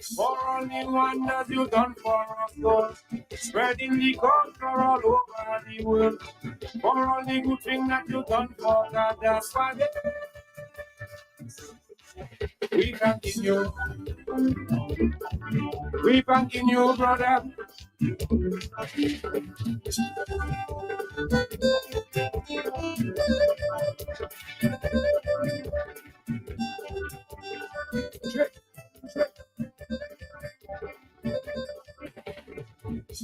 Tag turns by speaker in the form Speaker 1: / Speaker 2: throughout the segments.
Speaker 1: For only wonders you done for us, Lord. Spreading the culture all over the world. For all the good things that you done for God, that's why we continue. We continue, brother.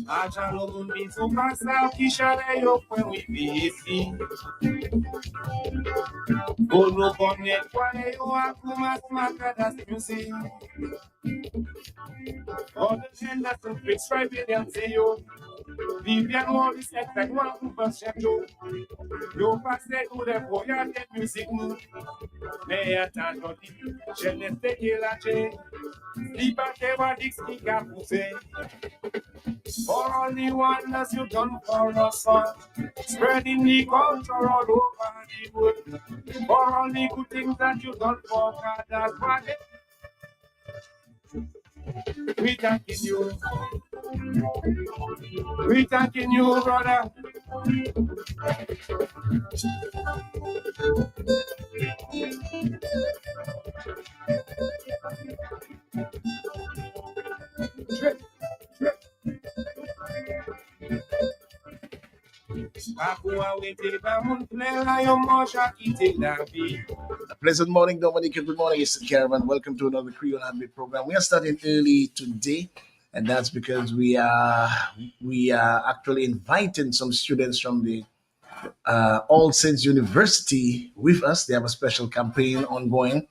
Speaker 1: Acha no mundo informação que chorei eu foi um imbecil. O no bonnet qual eu arrumo as music. All the gender to fix right and say yo. Vivian Morris expect one to pass you. You pass it to the boy and get music move. Mais attends, je ne sais que la chaîne. Liba que va dix qui a poussé. For all the wonders you done for us, son. Spreading the culture all over the world. For all the good things that you done for God, that's why we thanking you. We thanking you, brother. A pleasant morning, Dominica. Good morning, it's the Caravan. Welcome to another Creole Heartbeat program. We are starting early today, and that's because we are actually inviting some students from the All Saints University with us. They have a special campaign ongoing,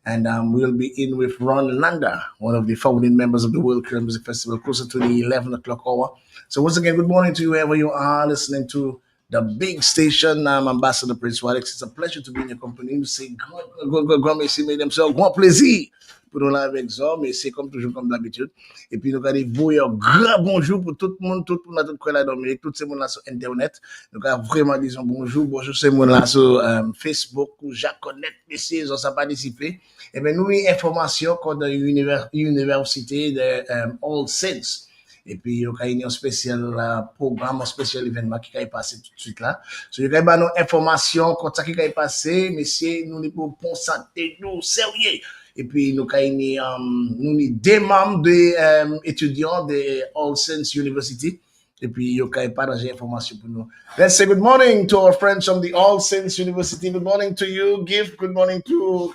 Speaker 1: and we'll be in with Ron Landa, one of the founding members of the World Creole Music Festival, closer to the 11 o'clock hour. So once again, good morning to you, wherever you are listening to the big station. I'm Ambassador Prince Alex. It's a pleasure to be in your company. You say, God, merci, mesdames, sœurs, grand plaisir. Pour nous là avec ça, mais c'est comme toujours, comme d'habitude. Et puis, nous allons vous un grand bonjour pour tout le monde, tout le monde, tout la Dominique, tous ces monde là sur Internet. Donc, vraiment, disons bonjour, ces monde là sur Facebook, ou Jacques Connect, messieurs, on s'est participé. Et bien, nous, une information qu'on a université de All Saints. Et puis, il y a un spécial programme, un spécial événement qui est passé tout de suite là. So, il y a une information comme ça qui est passé, messieurs, nous, pour santé, nous, sérieux. Et puis, nous avons des membres d'étudiants de All Saints University. Et puis, il y a partager information pour nous. Let's say good morning to our friends from the All Saints University. Good morning to you, Gift. Good morning to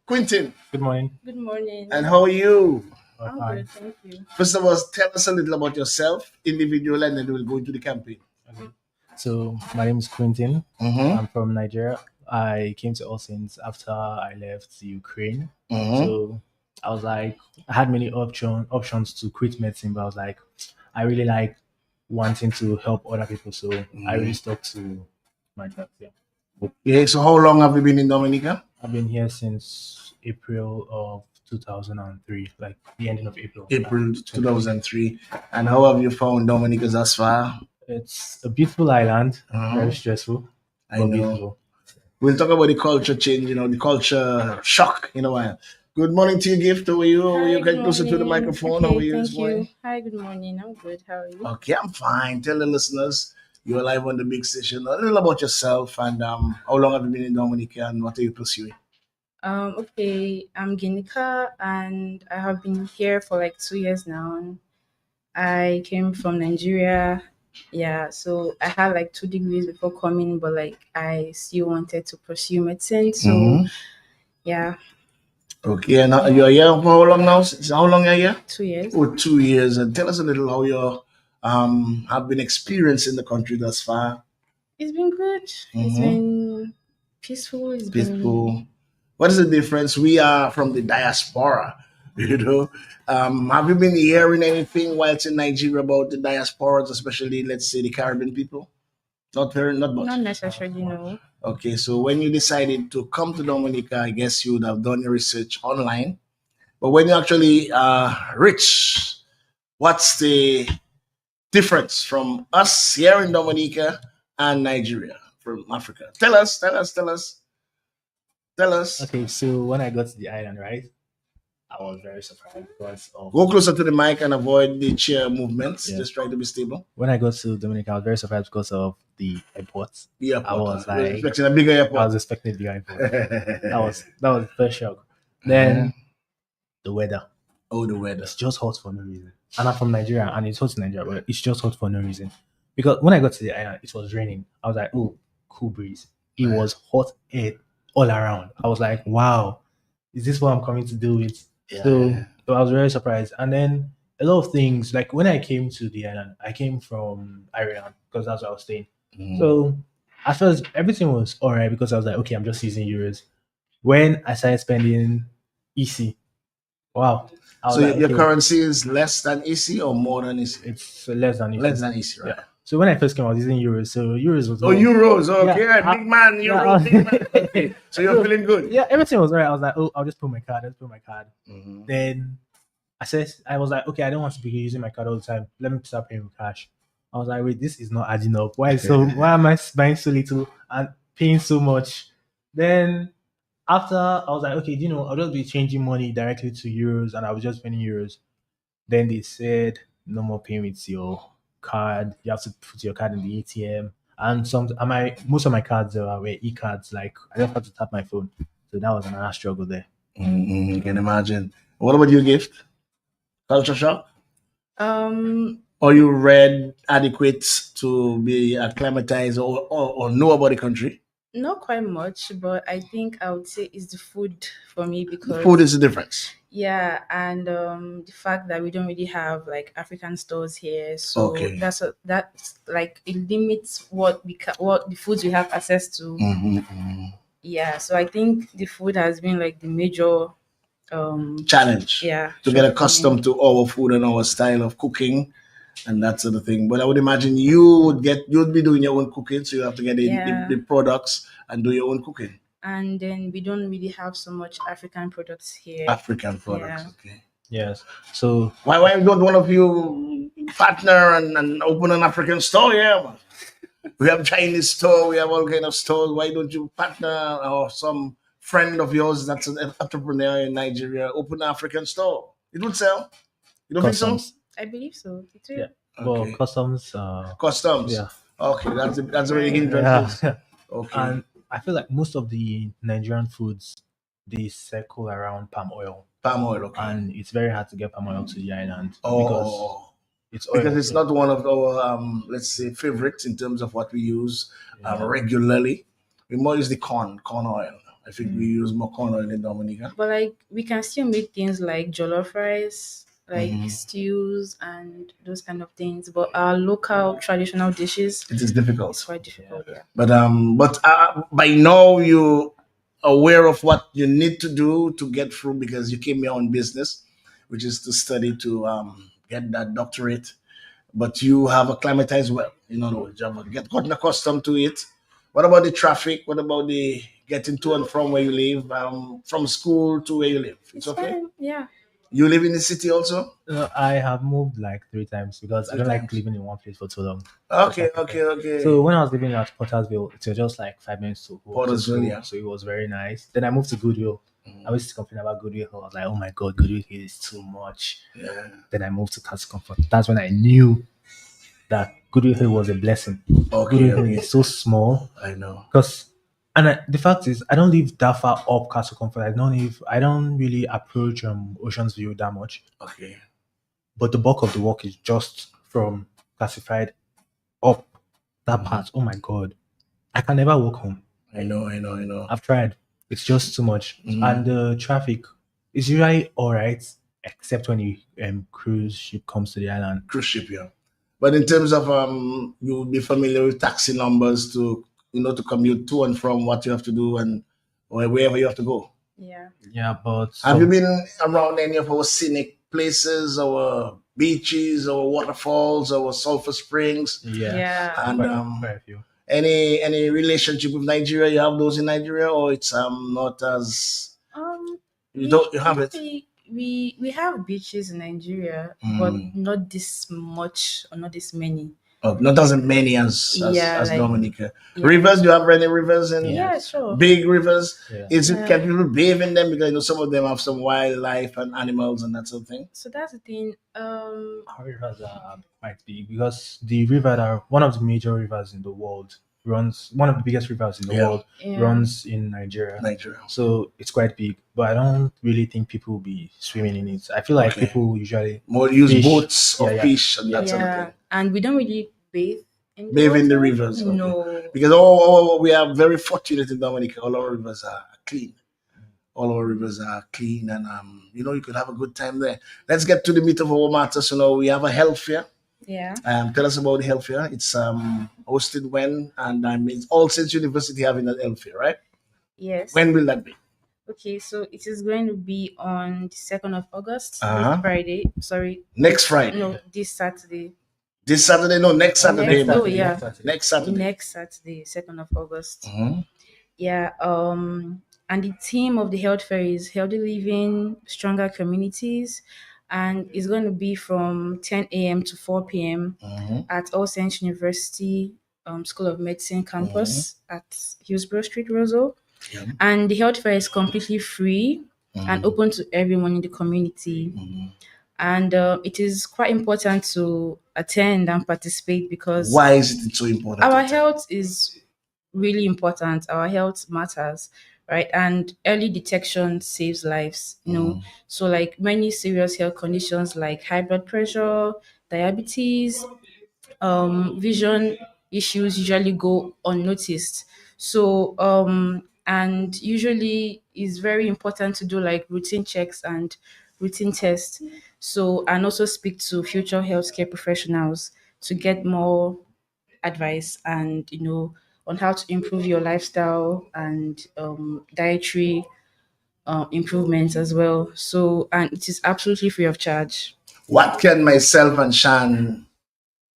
Speaker 1: Quentin.
Speaker 2: Good morning.
Speaker 3: Good morning.
Speaker 1: And how are you?
Speaker 3: I'm good, thank you.
Speaker 1: First of all, tell us a little about yourself, individual, and then we'll go into the campaign.
Speaker 2: Okay. So my name is Quentin.
Speaker 1: Mm-hmm.
Speaker 2: I'm from Nigeria. I came to All Saints after I left Ukraine.
Speaker 1: Mm-hmm.
Speaker 2: So I was like, I had many options to quit medicine, but I was like, I really like wanting to help other people. So I really stuck to my path. Yeah.
Speaker 1: Okay, so how long have you been in Dominica?
Speaker 2: I've been here since April of 2003, like the ending of April.
Speaker 1: April 2003. And how have you found Dominica thus far?
Speaker 2: It's a beautiful island,
Speaker 1: Uh-huh.
Speaker 2: very stressful,
Speaker 1: I
Speaker 2: but
Speaker 1: know.
Speaker 2: beautiful.
Speaker 1: We'll talk about the culture change, the culture shock, Good morning to you, Gift. How are you? How are you?
Speaker 3: Hi, good
Speaker 1: Get closer to the
Speaker 3: morning.
Speaker 1: microphone. How are
Speaker 3: Okay,
Speaker 1: you this
Speaker 3: thank
Speaker 1: morning?
Speaker 3: you. Hi, good morning. I'm good. How are you?
Speaker 1: Okay, I'm fine. Tell the listeners you're live on the big station. A little about yourself and how long have you been in Dominica and what are you pursuing?
Speaker 3: Okay, I'm Ginika and I have been here for like 2 years now. I came from Nigeria. Yeah, so I had like 2 degrees before coming, but like I still wanted to pursue medicine. So
Speaker 1: Mhm.
Speaker 3: yeah,
Speaker 1: Okay, and you're here for how long now? How long are you here?
Speaker 3: 2 years.
Speaker 1: Oh, 2 years. And tell us a little how you have been experienced in the country thus far.
Speaker 3: It's been good. It's
Speaker 1: Mhm.
Speaker 3: been peaceful. It's been
Speaker 1: Peaceful. What is the difference? We are from the diaspora, you know. Have you been hearing anything while it's in Nigeria about the diasporas, especially let's say the Caribbean people? Not
Speaker 3: not
Speaker 1: much.
Speaker 3: necessarily, no.
Speaker 1: Okay, so when you decided to come to Dominica, I guess you would have done your research online. But when you actually reach, what's the difference from us here in Dominica and Nigeria from Africa? Tell us.
Speaker 2: Okay, so when I got to the island, right, I was very surprised because of
Speaker 1: Go closer to the mic and avoid the chair movements.
Speaker 2: yeah.
Speaker 1: Just try to be stable.
Speaker 2: When I got to Dominica, I was very surprised because of the airport.
Speaker 1: The
Speaker 2: I
Speaker 1: airport.
Speaker 2: was
Speaker 1: You was
Speaker 2: like,
Speaker 1: expecting a bigger
Speaker 2: I was
Speaker 1: airport.
Speaker 2: expecting the airport. That was the first shock.
Speaker 1: Uh-huh.
Speaker 2: Then the weather.
Speaker 1: Oh, the weather.
Speaker 2: It's just hot for no reason. And I'm from Nigeria, and it's hot in Nigeria, but it's just hot for no reason. Because when I got to the island, it was raining. I was like, oh, cool breeze. It was hot air all around. I was like, wow, is this what I'm coming to do with? So I was very surprised. And then a lot of things, like when I came to the island, I came from Ireland because that's where I was staying.
Speaker 1: Mhm.
Speaker 2: So at first, everything was all right because I was like, okay, I'm just using euros. When I started spending EC, wow. I was
Speaker 1: So
Speaker 2: like,
Speaker 1: your
Speaker 2: okay,
Speaker 1: currency is less than EC or more than EC?
Speaker 2: it's less than
Speaker 1: Less
Speaker 2: EC.
Speaker 1: than EC, right?
Speaker 2: Yeah. So when I first came, I was using euros. So euros was
Speaker 1: Oh,
Speaker 2: more.
Speaker 1: euros. Okay,
Speaker 2: Yeah,
Speaker 1: big man,
Speaker 2: yeah,
Speaker 1: euro, big man. Okay. So you're feeling good.
Speaker 2: Yeah, everything was alright. I was like, oh, I'll just put my card. Let's put my card.
Speaker 1: Mhm.
Speaker 2: Then I was like, okay, I don't want to be using my card all the time. Let me start paying with cash. I was like, wait, this is not adding up. Why am I buying so little and paying so much? Then after I was like, okay, I'll just be changing money directly to euros and I was just spending euros. Then they said no more paying with your card. You have to put your card in the ATM. And most of my cards were e-cards. Like I just had to tap my phone. So that was another struggle there.
Speaker 1: You can imagine. What about you, Gift? Culture shock?
Speaker 3: Um,
Speaker 1: Or you read adequate to be acclimatized or know about the country?
Speaker 3: not quite much, but I think I would say it's the food for me
Speaker 1: The food
Speaker 3: because
Speaker 1: is the difference.
Speaker 3: yeah, and the fact that we don't really have like African stores here, so
Speaker 1: Okay.
Speaker 3: that's like it limits what the foods we have access to. Yeah, so I think the food has been like the major
Speaker 1: Challenge
Speaker 3: yeah
Speaker 1: to get
Speaker 3: shock for me.
Speaker 1: accustomed to our food and our style of cooking and that sort of thing. But I would imagine you'd be doing your own cooking, so you have to get
Speaker 3: Yeah,
Speaker 1: the products and do your own cooking.
Speaker 3: and then we don't really have so much African products here.
Speaker 1: African products,
Speaker 3: Yeah.
Speaker 1: okay.
Speaker 2: Yes. So
Speaker 1: Why don't one of you partner and open an African store? Yeah, man. We have Chinese store, we have all kind of stores. Why don't you partner or some friend of yours that's an entrepreneur in Nigeria open an African store? It would sell. You don't think so?
Speaker 2: customs.
Speaker 3: I believe so. It will.
Speaker 2: Yeah. Well,
Speaker 1: Okay.
Speaker 2: customs.
Speaker 1: Customs.
Speaker 2: Yeah.
Speaker 1: Okay, that's where the
Speaker 3: Right.
Speaker 1: hindrance is.
Speaker 2: Yeah.
Speaker 1: Okay.
Speaker 2: And I feel like most of the Nigerian foods they circle around palm oil,
Speaker 1: Palm oil, okay.
Speaker 2: and it's very hard to get palm oil to the island because
Speaker 1: Oh,
Speaker 2: it's oil.
Speaker 1: because it's not one of our let's say favorites in terms of what we use
Speaker 2: Yeah.
Speaker 1: regularly. We more use the corn oil. I think we use more corn oil in Dominica.
Speaker 3: But like we can still make things like jollof rice, like
Speaker 1: Mhm.
Speaker 3: stews and those kind of things. But our local traditional dishes,
Speaker 1: It is
Speaker 3: it's
Speaker 1: difficult.
Speaker 3: quite difficult. Yeah.
Speaker 1: But by now you aware of what you need to do to get through because you came here on business, which is to study to get that doctorate. But you have acclimatized well. In other words, you have gotten accustomed to it. What about the traffic? What about the getting to and from where you live, from school to where you live? It's
Speaker 3: It's
Speaker 1: okay.
Speaker 3: fine. Yeah.
Speaker 1: You live in the city also?
Speaker 2: I have moved like 3 times because I
Speaker 1: Three
Speaker 2: don't like
Speaker 1: times.
Speaker 2: living in one place for too long.
Speaker 1: Okay, okay, okay.
Speaker 2: So when I was living at Pottersville, it was just like 5 minutes to walk to
Speaker 1: Portersville,
Speaker 2: school.
Speaker 1: yeah.
Speaker 2: So it was very nice. Then I moved to Goodwill. I used to complain about Goodwill. I was like, oh my god, Goodwill here is too much.
Speaker 1: Yeah.
Speaker 2: Then I moved to Castle Comfort. That's when I knew that Goodwill Hill was a blessing.
Speaker 1: Okay,
Speaker 2: Goodwill Hill
Speaker 1: okay.
Speaker 2: is so small
Speaker 1: I know.
Speaker 2: the fact is I don't live that far up Castle Comfort. I don't really approach Ocean's View that much.
Speaker 1: Okay.
Speaker 2: But the bulk of the walk is just from classified up that part. Oh my god. I can never walk home.
Speaker 1: I know.
Speaker 2: I've tried. It's just too much. And the traffic is usually alright, except when you cruise ship comes to the island.
Speaker 1: Cruise ship, yeah. But in terms of you would be familiar with taxi numbers to to commute to and from what you have to do and or wherever you have to go.
Speaker 3: Yeah.
Speaker 2: Yeah, but
Speaker 1: Have you been around any of our scenic places, our beaches, our waterfalls, our sulfur springs,
Speaker 3: Yeah.
Speaker 1: and
Speaker 2: quite a few.
Speaker 1: any relationship with Nigeria? You have those in Nigeria, or it's not as
Speaker 3: Um,
Speaker 1: you have it.
Speaker 3: we have beaches in Nigeria, but not this much or not this many.
Speaker 1: Not as many as
Speaker 3: Yeah,
Speaker 1: as
Speaker 3: like
Speaker 1: Dominica.
Speaker 3: yeah,
Speaker 1: Rivers, do you have any rivers and
Speaker 3: yeah,
Speaker 2: Yes.
Speaker 3: sure.
Speaker 1: big rivers?
Speaker 2: Yeah.
Speaker 1: Is it
Speaker 3: Yeah.
Speaker 1: can people bathe in them because I know some of them have some wildlife and animals and that sort of thing.
Speaker 3: So that's the thing.
Speaker 2: Our rivers are quite big because the river that are one of the major rivers in the world runs one of the biggest rivers in the
Speaker 1: Yeah,
Speaker 2: world
Speaker 3: Yeah.
Speaker 2: runs in Nigeria.
Speaker 1: Nigeria.
Speaker 2: So it's quite big, but I don't really think people will be swimming in it. I feel like
Speaker 1: Okay.
Speaker 2: people usually
Speaker 1: More use
Speaker 2: fish.
Speaker 1: boats or
Speaker 2: Yeah, yeah,
Speaker 1: fish and
Speaker 2: yeah.
Speaker 1: that sort of
Speaker 3: Yeah,
Speaker 1: thing.
Speaker 3: and we don't really bathe in the
Speaker 1: Bathe in the
Speaker 3: water.
Speaker 1: rivers, okay.
Speaker 3: No.
Speaker 1: Because we are very fortunate in Dominica. All our rivers are clean. All our rivers are clean, and you can have a good time there. Let's get to the meat of our matter. So now we have a health fair.
Speaker 3: Yeah.
Speaker 1: Tell us about the health fair. It's hosted when, and it's All Saints University having that health fair, right?
Speaker 3: Yes.
Speaker 1: When will that be?
Speaker 3: Okay, so it is going to be on the 2nd of August,
Speaker 1: Uh-huh.
Speaker 3: this Friday. Sorry.
Speaker 1: Next Friday.
Speaker 3: No, this Saturday.
Speaker 1: This Saturday? No, next Saturday,
Speaker 3: Next, oh
Speaker 1: man.
Speaker 3: yeah,
Speaker 1: Next Saturday.
Speaker 3: next Saturday, 2nd of August.
Speaker 1: Mhm.
Speaker 3: Yeah. And the theme of the health fair is healthy living, stronger communities, and it's going to be from 10 a.m. to 4 p.m.
Speaker 1: Mhm.
Speaker 3: at All Saints University School of Medicine campus at Hillsborough Street, Rosal.
Speaker 1: Yeah.
Speaker 3: And the health fair is completely free and
Speaker 1: Mhm.
Speaker 3: open to everyone in the community.
Speaker 1: Mhm.
Speaker 3: And it is quite important to attend and participate because
Speaker 1: Why is it so important?
Speaker 3: our
Speaker 1: to attend?
Speaker 3: health is really important. Our health matters, right? And early detection saves lives,
Speaker 1: Mhm.
Speaker 3: So, like many serious health conditions like high blood pressure, diabetes, vision issues usually go unnoticed. So, and usually it's very important to do like routine checks and routine tests. So, and also speak to future healthcare professionals to get more advice and, on how to improve your lifestyle and dietary improvements as well. So, and it is absolutely free of charge.
Speaker 1: What can myself and Shan,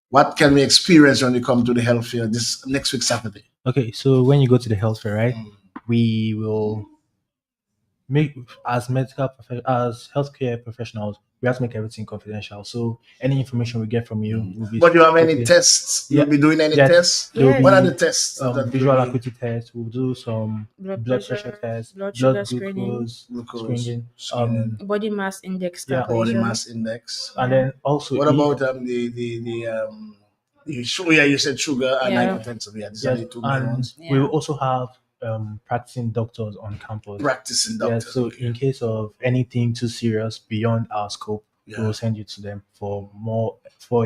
Speaker 1: what can we experience when we come to the health fair this next week Saturday?
Speaker 2: Okay, so when you go to the health fair, right, we will make as as healthcare professionals, we have to make everything confidential. So any information we get from you will be
Speaker 1: But you have any
Speaker 2: strictly-
Speaker 1: tests?
Speaker 2: Yeah.
Speaker 1: You'll be doing any
Speaker 2: Yes,
Speaker 1: tests?
Speaker 2: there will
Speaker 3: Yes.
Speaker 1: What are
Speaker 2: be
Speaker 1: the tests that
Speaker 2: visual
Speaker 1: will be
Speaker 2: acuity tests. We'll do some
Speaker 3: Blood
Speaker 2: blood pressure
Speaker 3: pressure,
Speaker 2: tests,
Speaker 3: blood
Speaker 2: blood
Speaker 3: sugar screening,
Speaker 2: glucose
Speaker 1: glucose,
Speaker 2: screening,
Speaker 1: screening,
Speaker 3: body mass index
Speaker 2: yeah,
Speaker 1: body
Speaker 3: calculation.
Speaker 1: mass index?
Speaker 2: and
Speaker 3: Yeah.
Speaker 2: then also
Speaker 1: What about the sugar? Yeah, you said sugar and
Speaker 3: Yeah.
Speaker 1: hypertensive. Yeah, these are
Speaker 2: yes,
Speaker 1: the two main
Speaker 2: and
Speaker 1: ones.
Speaker 2: we will
Speaker 3: Yeah.
Speaker 2: also have practicing doctors on campus.
Speaker 1: Practicing
Speaker 2: Yes,
Speaker 1: doctors.
Speaker 2: so
Speaker 1: Okay.
Speaker 2: in case of anything too serious beyond our scope, we
Speaker 1: Yeah.
Speaker 2: will send you to them for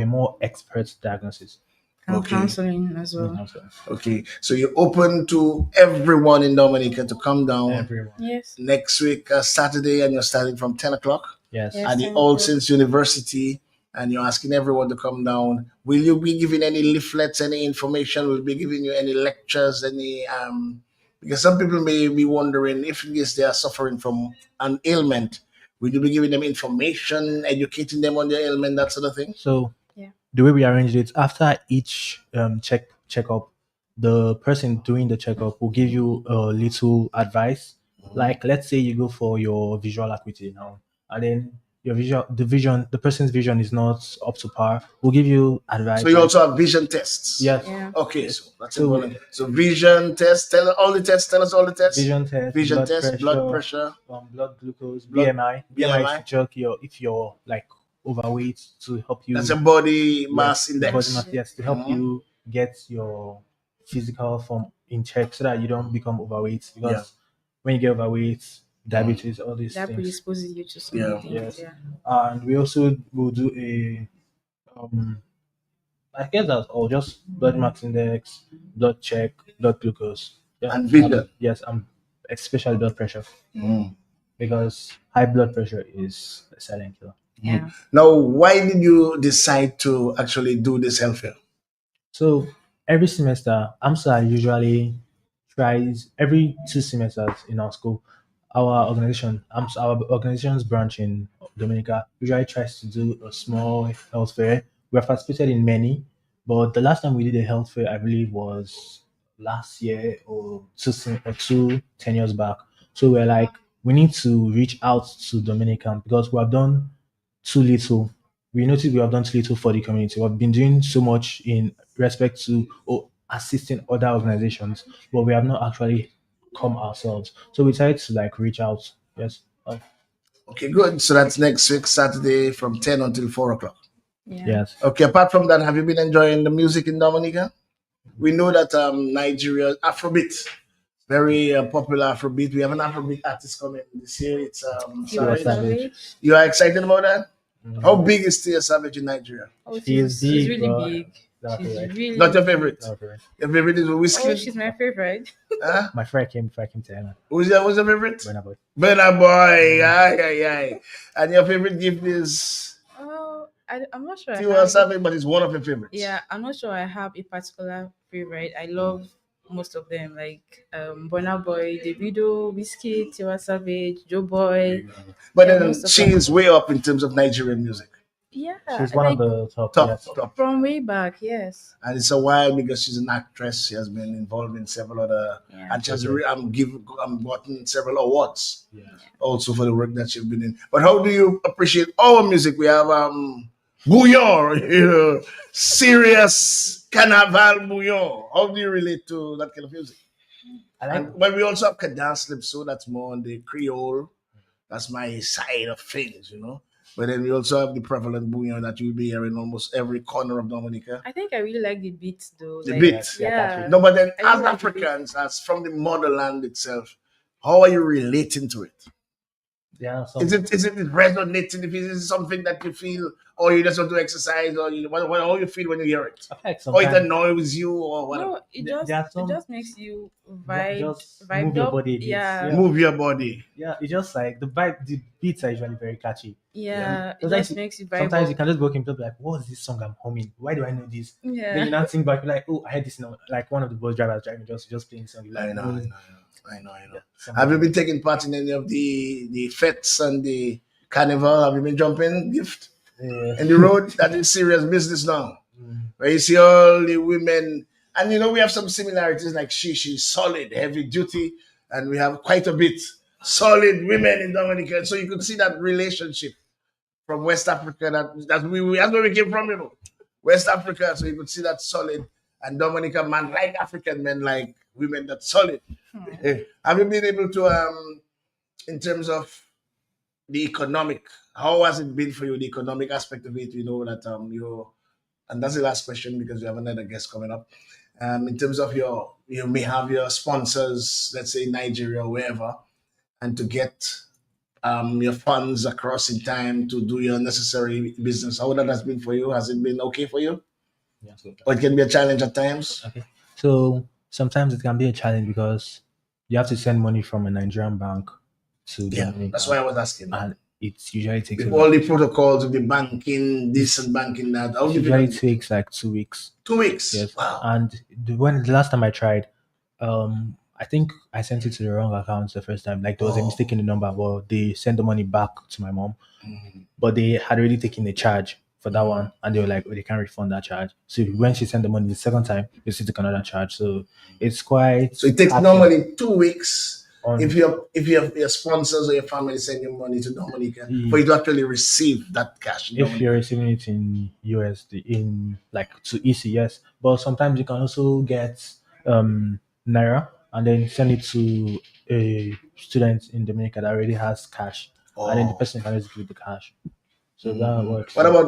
Speaker 2: a more expert diagnosis.
Speaker 3: And
Speaker 1: Okay.
Speaker 3: counseling as well.
Speaker 2: Also,
Speaker 1: Okay, so you're open to everyone in Dominica to come down
Speaker 2: everyone.
Speaker 3: Yes.
Speaker 1: next week, Saturday, and you're starting from 10 o'clock
Speaker 2: Yes.
Speaker 3: Yes.
Speaker 1: at the
Speaker 3: 10
Speaker 1: All
Speaker 3: o'clock.
Speaker 1: Saints University, and you're asking everyone to come down. Will you be giving any leaflets, any information? Will you be giving you any lectures, any because some people may be wondering if in case they are suffering from an ailment, will you be giving them information, educating them on their ailment, that sort of thing?
Speaker 2: So
Speaker 3: Yeah.
Speaker 2: the way we arranged it, after each checkup, the person doing the checkup will give you a little advice. Like let's say you go for your visual acuity now, and then the person's vision is not up to par. We'll give you advice.
Speaker 1: So you
Speaker 2: like,
Speaker 1: also have vision tests.
Speaker 2: yes,
Speaker 3: Yeah.
Speaker 1: Okay,
Speaker 2: yes.
Speaker 1: so that's
Speaker 2: So
Speaker 1: important. So vision test. Tell us all the tests. Tell us all the tests.
Speaker 2: vision test,
Speaker 1: Vision
Speaker 2: blood
Speaker 1: test,
Speaker 2: pressure,
Speaker 1: blood pressure,
Speaker 2: blood glucose,
Speaker 1: blood-
Speaker 2: BMI. BMI is
Speaker 1: BMI.
Speaker 2: to check if you're like overweight to help you.
Speaker 1: That's a body mass
Speaker 2: Yes,
Speaker 1: index.
Speaker 2: body mass, yes, to help
Speaker 1: Mhm.
Speaker 2: you get your physical form in check so that you don't become overweight. Because
Speaker 1: Yeah.
Speaker 2: when you get overweight, diabetes, all these
Speaker 3: That
Speaker 2: things.
Speaker 3: predisposes you to some
Speaker 1: Yeah.
Speaker 3: things.
Speaker 2: Yes.
Speaker 3: Yeah.
Speaker 2: And we also will do a I guess that's all. Just blood mass index, blood check, blood glucose. Yeah.
Speaker 1: And vision.
Speaker 2: Yes, especially blood pressure
Speaker 1: Mhm.
Speaker 2: because high blood pressure is a silent killer.
Speaker 3: Yeah.
Speaker 1: Now, why did you decide to actually do this health fair?
Speaker 2: So every semester, AMSA usually tries every 2 semesters in our school. Our organization, our organization's branch in Dominica, usually tries to do a small health fair. We have participated in many, but the last time we did a health fair, I believe, was last year or 10 years back. So we're like, we need to reach out to Dominican because we have done too little we noticed we have done little for the community. We've been doing so much in respect to assisting other organizations, but we have not actually come ourselves. So we decided to like reach out. Yes.
Speaker 1: Okay, good. So that's next week, Saturday from 10 until 4 o'clock.
Speaker 3: Yeah.
Speaker 2: Yes.
Speaker 1: Okay, apart from that, have you been enjoying the music in Dominica? We know that Nigeria, Afrobeat, very popular Afrobeat. We have an Afrobeat artist coming this year. It's
Speaker 3: Tiwa
Speaker 2: Tiwa
Speaker 1: Savage.
Speaker 2: Savage.
Speaker 3: Savage.
Speaker 1: You are excited about that? How
Speaker 2: Mm,
Speaker 1: big is Tia Savage in Nigeria?
Speaker 3: Oh,
Speaker 2: she is
Speaker 3: she's
Speaker 2: big,
Speaker 3: really
Speaker 2: but
Speaker 3: big.
Speaker 2: not
Speaker 3: She's
Speaker 2: right.
Speaker 3: really
Speaker 1: Not your
Speaker 3: big.
Speaker 1: favorite.
Speaker 2: Not right.
Speaker 1: Your favorite is
Speaker 3: Oh,
Speaker 1: Whiskey?
Speaker 3: she's my favorite.
Speaker 1: Huh?
Speaker 2: My friend came before I came to Ghana.
Speaker 1: Who's your favorite?
Speaker 2: Burna Boy.
Speaker 1: Burna Boy. Aye, aye, aye. And your favorite gift is
Speaker 3: Oh, I'm not sure I
Speaker 1: Tiwa
Speaker 3: have.
Speaker 1: Savage, but it's one of your favorites.
Speaker 3: Yeah, I'm not sure I have a particular favorite. I love most of them, like Burna Boy, Davido, Whiskey, Tiwa Savage, Joe Boy.
Speaker 1: But
Speaker 3: Yeah,
Speaker 1: then
Speaker 3: most of
Speaker 1: she
Speaker 3: them.
Speaker 1: is way up in terms of Nigerian music.
Speaker 3: Yeah,
Speaker 2: She's one of
Speaker 3: like
Speaker 2: the top.
Speaker 1: Top,
Speaker 2: Yes.
Speaker 1: top.
Speaker 3: from way back. Yes.
Speaker 1: And it's a while because she's an actress. She has been involved in several other,
Speaker 3: Yeah.
Speaker 1: and she has gotten several awards
Speaker 2: Yeah.
Speaker 1: also for the work that she's been in. But how do you appreciate our music? We have bouillon, serious carnival bouillon. How do you relate to that kind of music?
Speaker 2: I like.
Speaker 1: And but we also have cadence so that's more on the Creole. That's my side of things. But then we also have the prevalent bouillon that you'll be hearing almost every corner of Dominica.
Speaker 3: I think I really like the beats though.
Speaker 1: The
Speaker 3: Like,
Speaker 1: beat.
Speaker 3: yeah.
Speaker 1: No, but then
Speaker 3: I
Speaker 1: as
Speaker 3: really like the beat.
Speaker 1: Africans, as from the motherland itself, how are you relating to it?
Speaker 2: Yeah.
Speaker 1: Is it resonating? If it is something that you feel, or you just want to exercise, or how you feel when you hear it,
Speaker 2: I feel like
Speaker 1: or it
Speaker 2: sometimes
Speaker 1: annoys you, or whatever.
Speaker 3: No, it
Speaker 2: there
Speaker 3: just
Speaker 2: are
Speaker 3: it
Speaker 2: some
Speaker 3: just makes you
Speaker 2: just
Speaker 3: vibe
Speaker 2: move your
Speaker 3: up.
Speaker 2: body a bit.
Speaker 3: Yeah.
Speaker 2: Yeah.
Speaker 1: Move your body.
Speaker 2: Yeah, it's just like the vibe. The beats are usually very catchy.
Speaker 3: Yeah, it
Speaker 2: Sometimes,
Speaker 3: just makes you vibe
Speaker 2: sometimes you
Speaker 3: up.
Speaker 2: can just go and be like, "What is this song I'm humming? Why do I know this?" Then
Speaker 3: Yeah.
Speaker 2: you not think back, you're like, "Oh, I heard this." Like one of the bus drivers driving just playing song. You're like,
Speaker 1: I know, I
Speaker 2: "Oh,
Speaker 1: know, I know, I know.
Speaker 2: yeah, something
Speaker 1: Have you
Speaker 2: like
Speaker 1: been taking part in any of the fetes and the carnival? Have you been jumping gift
Speaker 2: that." Yeah.
Speaker 1: in the road? That is serious business now.
Speaker 2: Mm.
Speaker 1: Where you see all the women, and we have some similarities. Like she's solid, heavy duty, and we have quite a bit solid women in Dominica. So you could see that relationship from West Africa. That's where we came from. West Africa. So you could see that solid, and Dominica man like African men like women that solid. Have you been able to in terms of the economic? How has it been for you? The economic aspect of it. We know that you and that's the last question because we have another guest coming up. In terms of you may have your sponsors, let's say Nigeria or wherever, and to get your funds across in time to do your necessary business. How that has been for you? Has it been okay for you?
Speaker 2: Yeah, so,
Speaker 1: Or it can be a challenge at times?
Speaker 2: okay. So sometimes it can be a challenge because you have to send money from a Nigerian bank to
Speaker 1: Yeah,
Speaker 2: Dominica,
Speaker 1: that's why I was asking.
Speaker 2: and it usually takes
Speaker 1: With
Speaker 2: a
Speaker 1: all
Speaker 2: lot.
Speaker 1: the protocols of the banking, this and banking that, how
Speaker 2: It
Speaker 1: difficult?
Speaker 2: usually takes like 2 weeks.
Speaker 1: 2 weeks.
Speaker 2: Yes.
Speaker 1: Wow.
Speaker 2: And when the last time I tried, I think I sent it to the wrong account the first time. Like there was a
Speaker 1: Oh.
Speaker 2: mistake in the number, but they sent the money back to my mom.
Speaker 1: Mhm.
Speaker 2: But they had already taken a charge for that one, and they were like, "Oh, they can't refund that charge." So when she sent the money the second time, they still took another charge. So it's quite.
Speaker 1: So it takes
Speaker 2: taxing
Speaker 1: normally 2 weeks
Speaker 2: on
Speaker 1: if your sponsors or your family send you money to Dominica for you to actually receive that cash in
Speaker 2: if
Speaker 1: Dominica.
Speaker 2: you're receiving it in USD in like to ECS, but sometimes you can also get Naira and then send it to a student in Dominica that already has cash, and then the
Speaker 1: Oh.
Speaker 2: person can just give the cash. So that works.
Speaker 1: What about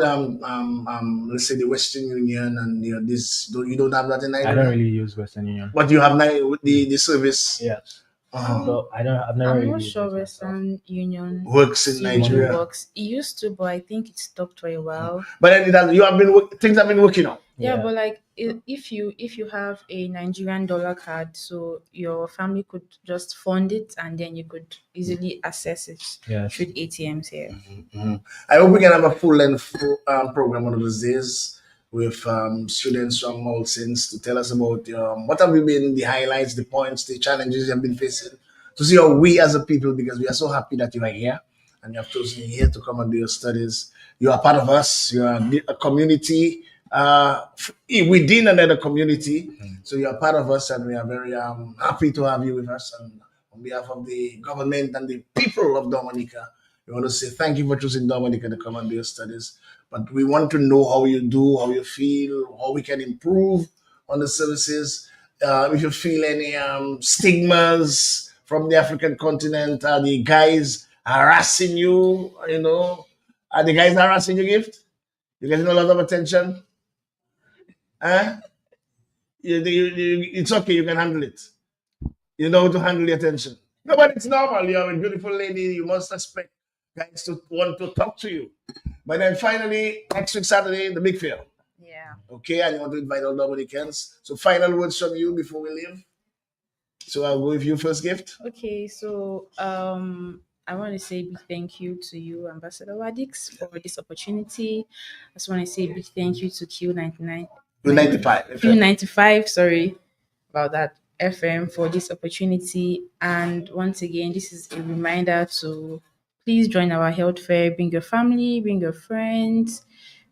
Speaker 1: let's say the Western Union and you don't have that in
Speaker 2: I
Speaker 1: Nigeria?
Speaker 2: don't really use Western Union.
Speaker 1: But you have the service
Speaker 2: Yes,
Speaker 1: uh,
Speaker 2: but I've never
Speaker 3: I'm
Speaker 2: really
Speaker 3: not
Speaker 2: used
Speaker 3: sure
Speaker 2: it myself.
Speaker 3: Western Union
Speaker 1: works in
Speaker 3: still
Speaker 1: Nigeria.
Speaker 3: works. It used to, but I think it stopped for a while.
Speaker 1: But then things have been working out.
Speaker 3: Yeah,
Speaker 2: Yeah.
Speaker 3: but like if you have a Nigerian dollar card, so your family could just fund it and then you could easily access it
Speaker 2: Yes.
Speaker 3: through the ATMs here.
Speaker 1: I hope we can have a full length program one of those days with students from all since to tell us about what have been the highlights, the points, the challenges you have been facing, to see how we as a people, because we are so happy that you are here and you have chosen here to come and do your studies. You are part of us. You are a community within another community. So you are part of us, and we are very happy to have you with us. And on behalf of the government and the people of Dominica, We want to say thank you for choosing Dominica to come and do your studies. But we want to know how you do, how you feel, how we can improve on the services. If you feel any stigmas from the African continent, are the guys harassing you? Are the guys harassing you, Gift? You getting a lot of attention? Huh? It's okay. You can handle it. You know how to handle the attention. No, but it's normal. You're a beautiful lady. You must expect guys to want to talk to you. But then finally, next week, Saturday, the big fair.
Speaker 3: Yeah.
Speaker 1: Okay, and you want to invite all Dominicans. So final words from you before we leave. So I'll go with you first, Gift.
Speaker 3: Okay, so I want to say big thank you to you, Ambassador Wadix, for this opportunity. I just want to say big thank you to Q99,
Speaker 1: You're 95.
Speaker 3: Q95, sorry about that, FM, for this opportunity. And once again, this is a reminder to please join our health fair. Bring your family, bring your friends,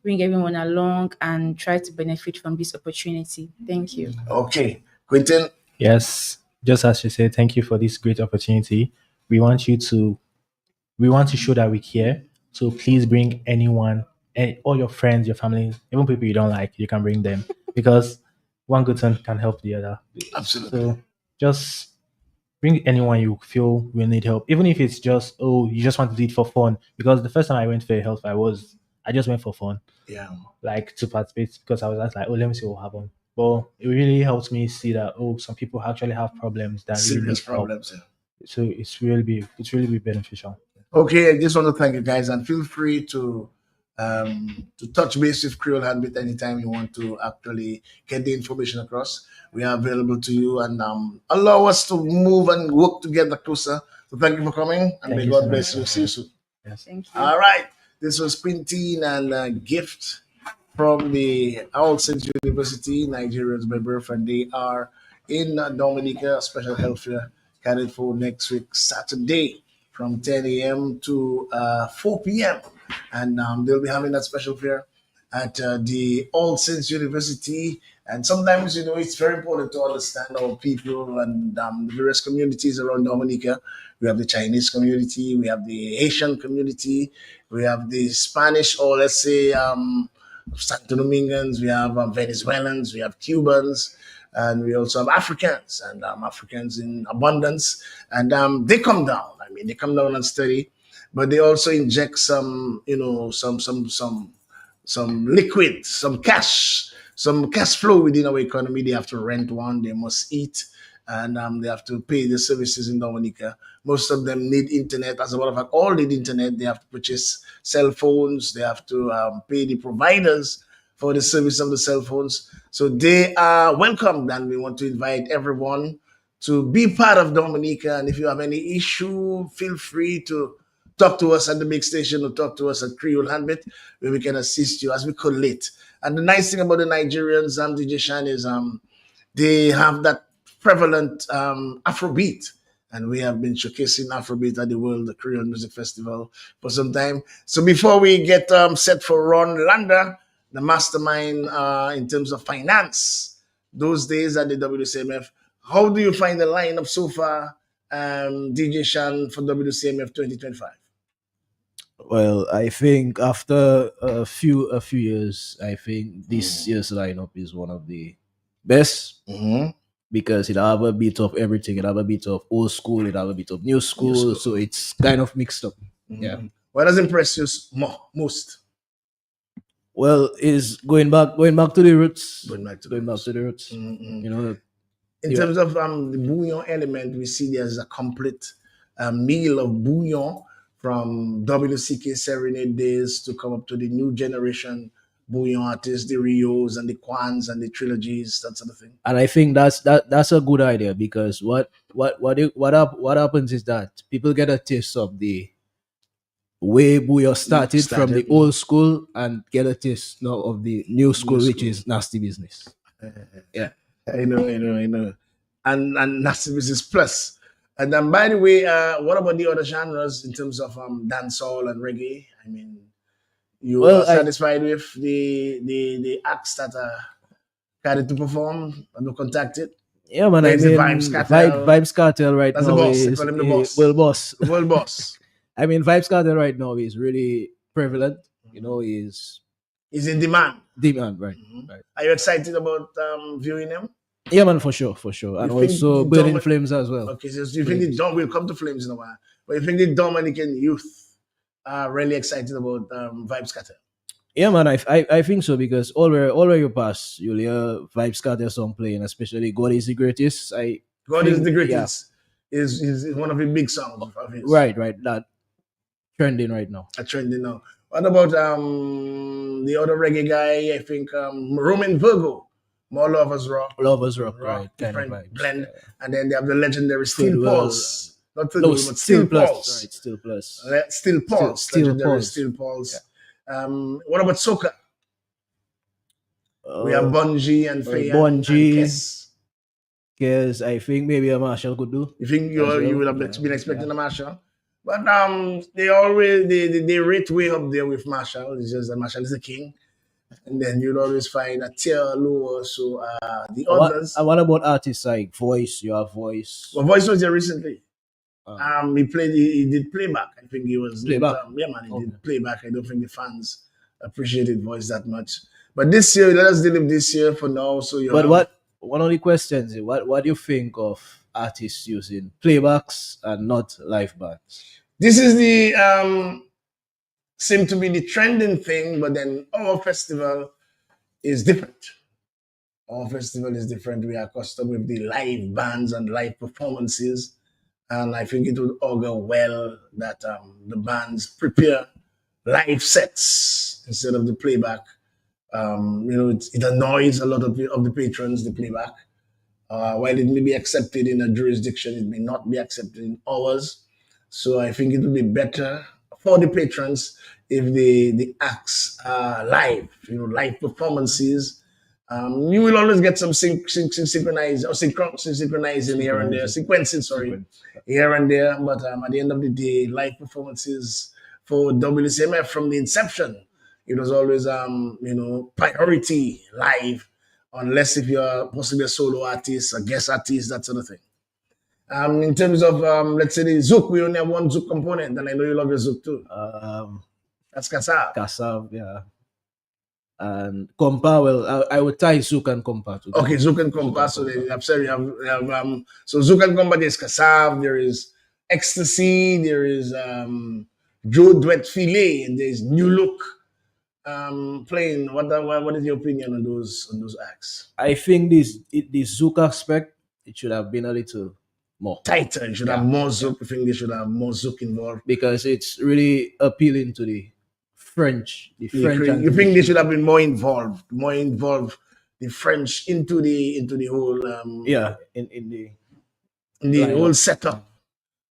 Speaker 3: bring everyone along, and try to benefit from this opportunity. Thank you.
Speaker 1: Okay. Quentin.
Speaker 2: Yes, just as you said, thank you for this great opportunity. We want you to we want to show that we care. So please bring anyone, all your friends, your family, even people you don't like, you can bring them because one good turn can help the other.
Speaker 1: Absolutely.
Speaker 2: So just bring anyone you feel will need help, even if it's just you just want to do it for fun. Because the first time I went for a health, I just went for fun,
Speaker 1: Yeah.
Speaker 2: like to participate because I was just like, oh, let me see what happens. But it really helps me see that some people actually have problems that really
Speaker 1: Serious
Speaker 2: need help.
Speaker 1: problems. Yeah.
Speaker 2: So it's really be beneficial.
Speaker 1: Okay, I just want to thank you guys and feel free to touch base with Creole Heartbeat anytime you want to actually get the information across. We are available to you and allow us to move and work together closer. So thank you for coming and
Speaker 2: Thank
Speaker 1: may
Speaker 2: you
Speaker 1: God
Speaker 2: so
Speaker 1: bless
Speaker 2: much.
Speaker 1: you. See you soon.
Speaker 2: Yes.
Speaker 3: Thank you.
Speaker 1: All right. This was Quintin and Gift from the All Saints University, Nigerians by birth, and they are in Dominica, special health fair carried for next week, Saturday, from 10 a.m. to 4 p.m. And they'll be having that special fair at the All Saints University. And sometimes, it's very important to understand our people and the various communities around Dominica. We have the Chinese community, we have the Asian community, we have the Spanish, or let's say Santo Domingans, we have Venezuelans, we have Cubans, and we also have Africans, and Africans in abundance. And they come down. I mean, they come down and study, but they also inject some, some liquid, some cash flow within our economy. They have to rent one, they must eat, and they have to pay the services in Dominica. Most of them need internet. As a matter of fact, all need internet. They have to purchase cell phones. They have to pay the providers for the service of the cell phones. So they are welcomed, and we want to invite everyone to be part of Dominica. And if you have any issue, feel free to talk to us at the big station or talk to us at Creole Heartbeat, where we can assist you as we collate. And the nice thing about the Nigerians, DJ Shan, is they have that prevalent Afrobeat. And we have been showcasing Afrobeat at the World Creole Music Festival for some time. So before we get set for Ron Landa, the mastermind in terms of finance, those days at the WCMF, how do you find the lineup so far, DJ Shan, for WCMF 2025?
Speaker 4: Well, I think after a few years, I think this year's lineup is one of the best
Speaker 1: Mm-hmm.
Speaker 4: because it have a bit of everything. It have a bit of old school, it have a bit of new school, so it's kind of mixed up. Yeah.
Speaker 1: What does impress you most?
Speaker 4: Well, is going back to the roots.
Speaker 1: Going back to
Speaker 4: Going back to the roots.
Speaker 1: Mhm.
Speaker 4: You know,
Speaker 1: In
Speaker 4: Yeah.
Speaker 1: terms of the bouillon element, we see there's a complete meal of bouillon from WCK Serenade days to come up to the new generation bouillon artists, the Rios and the Kwans and the trilogies, that sort of thing.
Speaker 4: and I think that's a good idea because what happens is that people get a taste of the way Booyah started from the old school and get a taste now of the new school, which
Speaker 1: school.
Speaker 4: is nasty business. Yeah.
Speaker 1: I know. And Nasty Business Plus. And then, by the way, what about the other genres in terms of dancehall and reggae? I mean, you
Speaker 4: Well,
Speaker 1: are satisfied with the acts that are carried to perform and were contacted?
Speaker 4: Yeah, man.
Speaker 1: There's
Speaker 4: I
Speaker 1: the
Speaker 4: mean,
Speaker 1: Vibes Cartel.
Speaker 4: Vibes Cartel right
Speaker 1: That's
Speaker 4: now
Speaker 1: the boss. They
Speaker 4: is
Speaker 1: call him the boss.
Speaker 4: well, boss.
Speaker 1: The world boss.
Speaker 4: I mean, Vibes Carter right now is really prevalent. You know, is
Speaker 1: He's in demand.
Speaker 4: demand, right?
Speaker 1: Mhm.
Speaker 4: Right.
Speaker 1: Are you excited about viewing him?
Speaker 4: Yeah, man, for sure, for sure. And
Speaker 1: You think
Speaker 4: also
Speaker 1: the
Speaker 4: Burning Flames as well.
Speaker 1: Okay, so you think the Dom will come to Flames in a while, but you think the Dominican youth are really excited about Vibes Cartel?
Speaker 4: Yeah, man, I think so because all where you pass, you'll hear Vibes Carter song playing, especially God is the Greatest. I
Speaker 1: God is
Speaker 4: think,
Speaker 1: the
Speaker 4: yeah,
Speaker 1: greatest is one of the big songs of his.
Speaker 4: right, right, that trending right now.
Speaker 1: A trending now. What about the other reggae guy? I think Roman Virgo, More Lovers Rock,
Speaker 4: Lovers Rock,
Speaker 1: rock
Speaker 4: right, kind of
Speaker 1: different
Speaker 4: vibes.
Speaker 1: blend,
Speaker 4: Yeah.
Speaker 1: and then they have the legendary
Speaker 4: Third
Speaker 1: Steel
Speaker 4: World,
Speaker 1: Pulse, not Third
Speaker 4: no,
Speaker 1: World, but
Speaker 4: Still
Speaker 1: Steel
Speaker 4: Plus,
Speaker 1: Pulse,
Speaker 4: right, Still Plus,
Speaker 1: Steel
Speaker 4: Still
Speaker 1: Pulse,
Speaker 4: Still
Speaker 1: legendary
Speaker 4: Pulse.
Speaker 1: Steel Pulse. What about Soca? We have
Speaker 4: Uh,
Speaker 1: Bungie and Faye and
Speaker 4: Bungie,
Speaker 1: Kess.
Speaker 4: because I think maybe a Marshall could do
Speaker 1: You think
Speaker 4: as
Speaker 1: you
Speaker 4: well.
Speaker 1: would have
Speaker 4: Yeah,
Speaker 1: been expecting
Speaker 4: yeah.
Speaker 1: a Marshall? But they always they rate way up there with Marshall. It's just that Marshall is the king, and then you'll always find a tier lower. So the others.
Speaker 4: What about artists like Voice? You have Voice.
Speaker 1: Well, Voice was there recently.
Speaker 4: Um,
Speaker 1: He did playback. I think he was
Speaker 4: Playback.
Speaker 1: yeah, man, he
Speaker 4: Okay.
Speaker 1: did playback. I don't think the fans appreciated Voice that much. But this year, let us deal with this year for now. So you
Speaker 4: But
Speaker 1: have
Speaker 4: what one of the questions is what do you think of artists using playbacks and not live bands?
Speaker 1: this is the seem to be the trending thing, but then our festival is different. Our festival is different. We are accustomed with the live bands and live performances, and I think it would augur well that the bands prepare live sets instead of the playback. It annoys a lot of the patrons, the playback. While it may be accepted in a jurisdiction, it may not be accepted in ours. So I think it would be better for the patrons if the acts are live, live performances. You will always get some synchronized or synchronizing here and there, sequencing, sorry,
Speaker 4: Sequence.
Speaker 1: here and there. But at the end of the day, live performances for WCMF from the inception, it was always priority live, unless if you're possibly a solo artist, a guest artist, that sort of thing. In terms of let's say the Zouk, we only have one Zouk component, and I know you love your Zouk too. That's Kasab.
Speaker 4: Kassav, yeah. And Compa, well, I would tie Zouk and Compa together.
Speaker 1: Okay, Zouk and Compa. So they have said so Zouk and Compa. There's Kasab, there is Ecstasy, there is Joe Duet Filet, and there's New Look. Playing. What is your opinion on those acts?
Speaker 4: I think the Zouk aspect, it should have been a little more
Speaker 1: Tighter. You should have more Zouk. I think they should have more Zouk involved.
Speaker 4: because it's really appealing to the French. The French.
Speaker 1: You think they should have been more involved? The French into the whole
Speaker 4: Yeah, in
Speaker 1: the
Speaker 4: lineup.
Speaker 1: whole setup.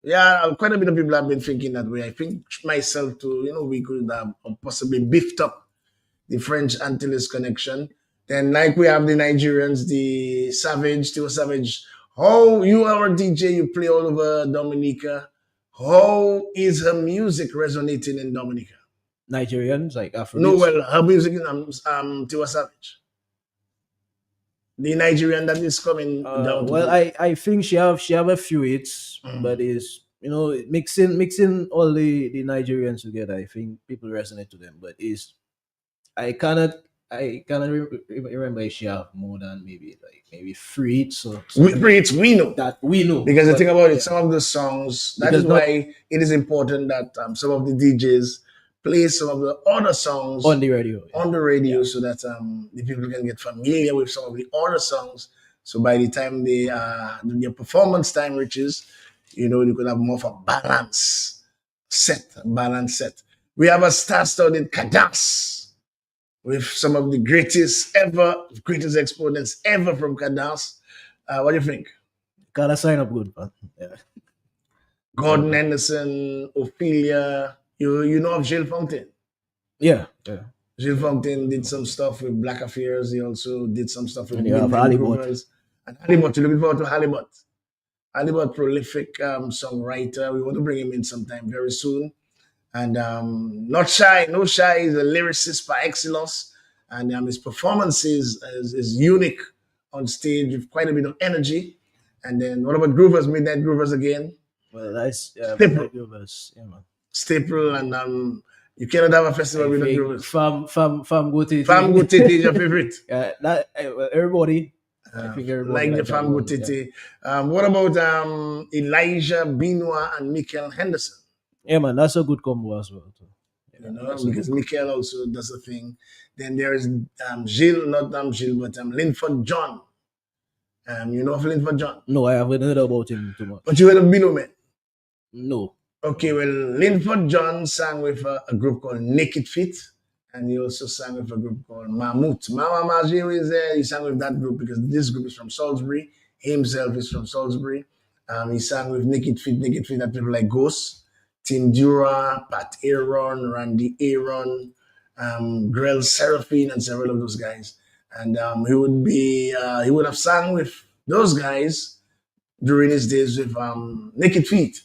Speaker 1: Yeah, quite a bit of people have been thinking that way. I think myself too. We could have possibly beefed up the French Antilles connection. Then, like we have the Nigerians, the Savage, Tio Savage. How you are a DJ, you play all over Dominica. How is her music resonating in Dominica?
Speaker 4: Nigerians like Afro.
Speaker 1: No, well, her music is Tiwa Savage. The Nigerian that is coming down.
Speaker 4: Well, I think she have a few hits, but is mixing all the Nigerians together. I think people resonate to them, but I cannot remember if she have more than maybe 3 hits or
Speaker 1: we know
Speaker 4: that we know.
Speaker 1: because the thing about it,
Speaker 4: yeah.
Speaker 1: some of the songs. That
Speaker 4: Because
Speaker 1: is why it is important that some of the DJs play some of the other songs
Speaker 4: on the radio.
Speaker 1: so that the people can get familiar with some of the other songs. So by the time their performance time reaches, you could have more of a balance set. We have a star-studded Kadas with some of the greatest exponents ever from Kadas. What do you think?
Speaker 4: Gotta sign up good, man. Yeah.
Speaker 1: Gordon Henderson, Ophelia. You know of Gilles Fontaine?
Speaker 4: Yeah.
Speaker 1: Gilles Fontaine did some stuff with Black Affairs. He also did some stuff with
Speaker 4: And you have
Speaker 1: Midnight
Speaker 4: Halibut.
Speaker 1: Groovers. And Halibut, you're looking forward to Halibut. Halibut, prolific songwriter. We want to bring him in sometime very soon. And no shy, is a lyricist par excellence. And his performances is unique on stage with quite a bit of energy. And then what about Groovers, Midnight Groovers again?
Speaker 4: Well, that's
Speaker 1: Simple.
Speaker 4: Groovers. Yeah, man.
Speaker 1: staple, and you cannot have a festival
Speaker 4: I
Speaker 1: with a
Speaker 4: think
Speaker 1: group.
Speaker 4: Fam Go Tete.
Speaker 1: Fam Go Tete is your favorite.
Speaker 4: Well, everybody. I think everybody
Speaker 1: Like the
Speaker 4: like that
Speaker 1: Fam Go
Speaker 4: one. Yeah.
Speaker 1: Tete. What about Elijah Benoit and Michael Henderson?
Speaker 4: Yeah, man, that's a good combo as well. Too.
Speaker 1: You
Speaker 4: Yeah,
Speaker 1: know,
Speaker 4: that's a
Speaker 1: because
Speaker 4: good.
Speaker 1: Michael also does a thing. Then there is Gilles, not Gilles, but Linford John. You know of Linford John?
Speaker 4: No, I haven't heard about him too
Speaker 1: But
Speaker 4: much.
Speaker 1: you heard of Below Man?
Speaker 4: No.
Speaker 1: Okay, well, Linford John sang with a group called Naked Feet, and he also sang with a group called Mammoth. Mama Majio is there. He sang with that group because this group is from Salisbury. He himself is from Salisbury. He sang with Naked Feet, that people like Ghost, Tim Dura, Pat Aaron, Randy Aaron, Grell Seraphine, and several of those guys. And he would have sang with those guys during his days with Naked Feet.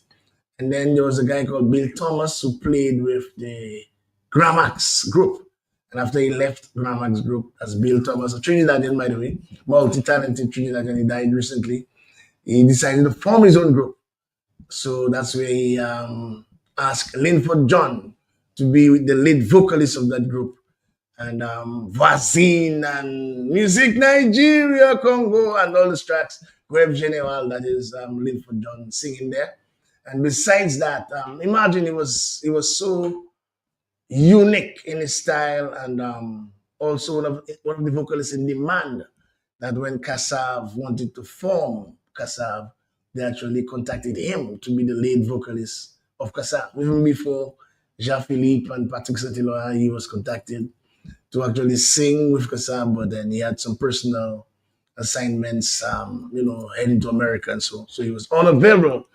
Speaker 1: And then there was a guy called Bill Thomas who played with the Gramax group. And after he left Gramax group as Bill Thomas, a Trinidadian, by the way, multi-talented Trinidadian, he died recently. He decided to form his own group. So that's where he asked Linford John to be with the lead vocalist of that group. And Voisin and Music Nigeria, Congo, and all the tracks, Grave General, that is Linford John singing there. And besides that, imagine it was so unique in his style, and also one of the vocalists in demand, that when Kassav wanted to form Kassav, they actually contacted him to be the lead vocalist of Kassav. Even before Jean Philippe and Patrick Saint-Éloi, he was contacted to actually sing with Kassav, but then he had some personal assignments, heading to America, and so he was unavailable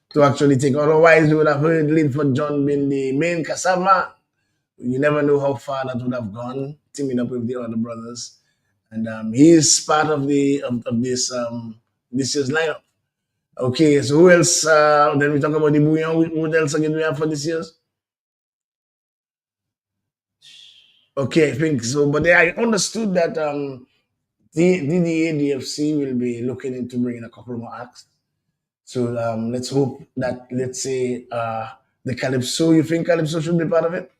Speaker 1: to actually take. Otherwise, you would have heard Linford John being the main Kassav man. You never know how far that would have gone, teaming up with the other brothers. And he is part of this year's lineup. Okay, so who else? Then we talk about the Bouillon. What else again do we have for this year's? Okay, I think so. But I understood that DDA will be looking into bringing a couple more acts. So let's hope that, let's say, the Calypso, you think Calypso should be part of it?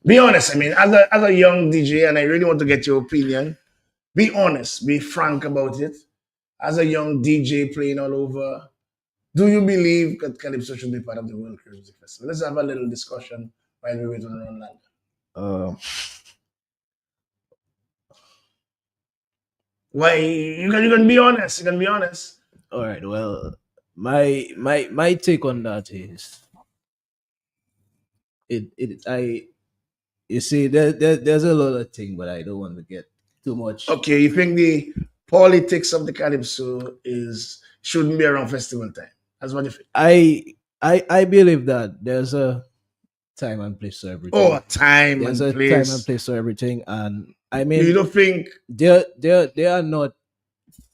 Speaker 1: Be honest. I mean, as a young DJ, and I really want to get your opinion, be honest, be frank about it. As a young DJ playing all over, do you believe that Calypso should be part of the World Creole Music Festival? Let's have a little discussion while we wait on Ronland. Why you can be honest? You can be honest.
Speaker 4: All right. Well, my take on that is you see there's a lot of things, but I don't want to get too much.
Speaker 1: Okay, you think the politics of the Calypso shouldn't be around festival time? That's what you think?
Speaker 4: I believe that there's a time and place for everything.
Speaker 1: Oh, time
Speaker 4: There's
Speaker 1: and
Speaker 4: a
Speaker 1: place.
Speaker 4: time and place for everything, and I mean,
Speaker 1: You don't think?
Speaker 4: there are not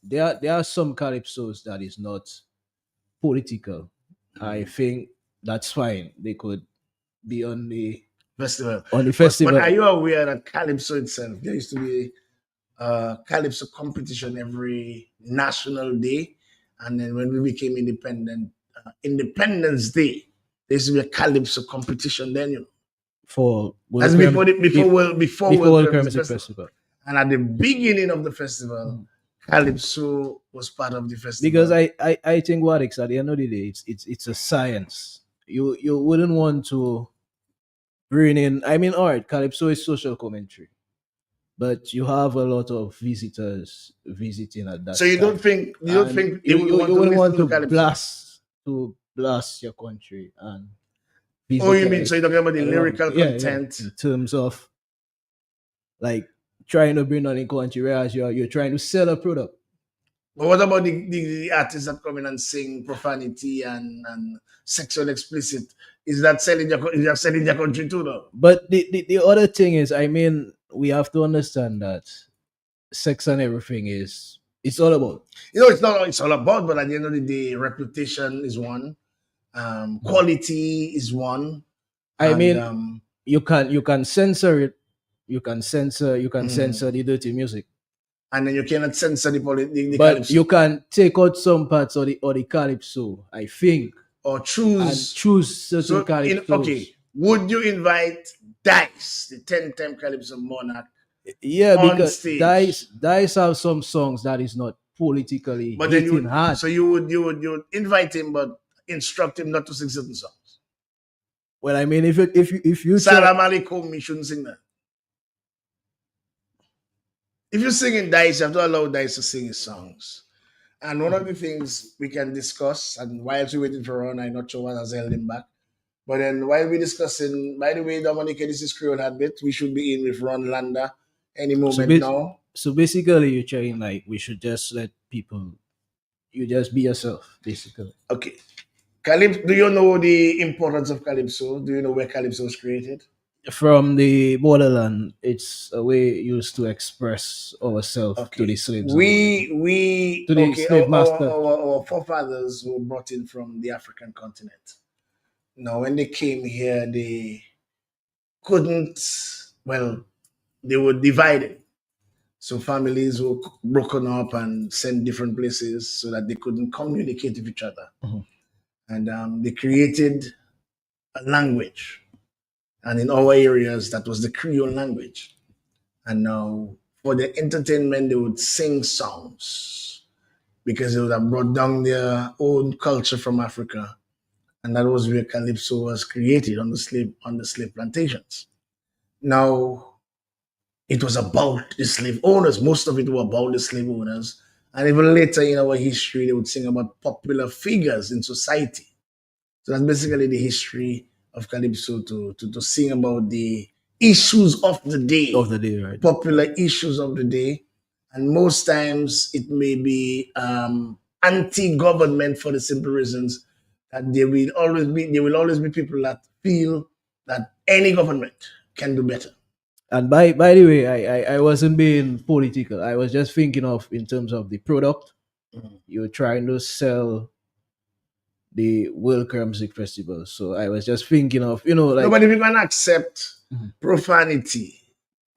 Speaker 4: there are some calypsos that is not political. I think that's fine. They could be on the
Speaker 1: Festival.
Speaker 4: festival.
Speaker 1: But are you aware that Calypso itself, there used to be a Calypso competition every National Day, and then when we became independent, Independence Day, there used to be a Calypso competition. Then
Speaker 4: for
Speaker 1: that's before World
Speaker 4: World
Speaker 1: Creole
Speaker 4: Music
Speaker 1: Festival.
Speaker 4: Festival.
Speaker 1: And at the beginning of the festival, Calypso was part of the festival.
Speaker 4: Because I think what at the end of the day, it's a science. You wouldn't want to bring in. I mean, all right, Calypso is social commentary, but you have a lot of visitors visiting at that.
Speaker 1: So you
Speaker 4: time.
Speaker 1: don't think
Speaker 4: And
Speaker 1: you
Speaker 4: wouldn't want to
Speaker 1: Calypso?
Speaker 4: blast your country and.
Speaker 1: Oh, you mean so you're talking about the lyrical
Speaker 4: Yeah,
Speaker 1: content
Speaker 4: in terms of like trying to bring on in country, whereas you're trying to sell a product.
Speaker 1: But what about the artists that come in and sing profanity and sexual explicit? Is that selling your country too, though?
Speaker 4: But the other thing is, I mean, we have to understand that sex and everything it's all about.
Speaker 1: It's not all it's all about, but at the end of the day, reputation is one, quality is one.
Speaker 4: I
Speaker 1: and,
Speaker 4: mean, you can censor it. You can censor the dirty music.
Speaker 1: And then you cannot censor the
Speaker 4: But
Speaker 1: Calypso.
Speaker 4: you can take out some parts of the calypso, I think.
Speaker 1: or
Speaker 4: and
Speaker 1: choose.
Speaker 4: choose certain
Speaker 1: So, okay,
Speaker 4: calypsos.
Speaker 1: would you invite Dice, the 10-time Calypso monarch,
Speaker 4: Yeah,
Speaker 1: on
Speaker 4: because
Speaker 1: stage?
Speaker 4: Dice have some songs that is not politically
Speaker 1: But then
Speaker 4: hitting hard.
Speaker 1: so you would invite him, but instruct him not to sing certain songs.
Speaker 4: Well, I mean, if you check,
Speaker 1: Salam alaikum, you shouldn't sing that. If you're singing Dice, you have to allow Dice to sing his songs. And one of the things we can discuss, and while we're waiting for Ron, I'm not sure what has held him back. But then while we're discussing, by the way, Dominica, this is Creole Heartbeat. We should be in with Ron Landa any
Speaker 4: so
Speaker 1: moment now.
Speaker 4: so basically, you're saying like we should just let people, you just be yourself, basically.
Speaker 1: Okay. Calypso, do you know the importance of Calypso? Do you know where Calypso was created?
Speaker 4: From the borderland, it's a way used to express ourselves to
Speaker 1: Okay.
Speaker 4: the slaves and
Speaker 1: We
Speaker 4: to the
Speaker 1: okay,
Speaker 4: slave master.
Speaker 1: our forefathers were brought in from the African continent. Now when they came here, they couldn't, well, they were divided. So families were broken up and sent different places so that they couldn't communicate with each other.
Speaker 4: Mhm.
Speaker 1: And they created a language. And in our areas, that was the Creole language. And now for the entertainment, they would sing songs because they would have brought down their own culture from Africa. And that was where Calypso was created on the slave plantations. Now, it was about the slave owners. Most of it were about the slave owners. And even later in our history, they would sing about popular figures in society. So that's basically the history of Calypso to sing about the issues of the day,
Speaker 4: Right?
Speaker 1: popular issues of the day. And most times it may be anti-government for the simple reasons that there will always be people that feel that any government can do better.
Speaker 4: And by the way, I wasn't being political. I was just thinking of in terms of the product.
Speaker 1: Mhm.
Speaker 4: You're trying to sell the World Cup Music Festival. So I was just thinking of, like,
Speaker 1: Nobody can accept
Speaker 4: Mhm.
Speaker 1: profanity.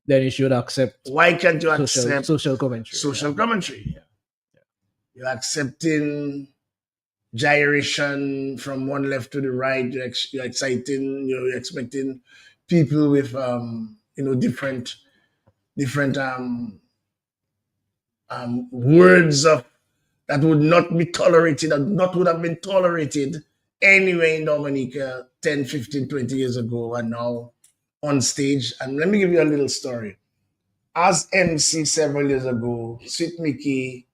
Speaker 4: then you should accept
Speaker 1: Why can't you
Speaker 4: social
Speaker 1: accept
Speaker 4: social commentary.
Speaker 1: social commentary? You're accepting gyration from one left to the right. You're exciting. You're expecting people with different words of that would not be tolerated, that not would have been tolerated anywhere in Dominica 10, 15, 20 years ago, and now on stage. And let me give you a little story. As MC several years ago, Sweet Mickey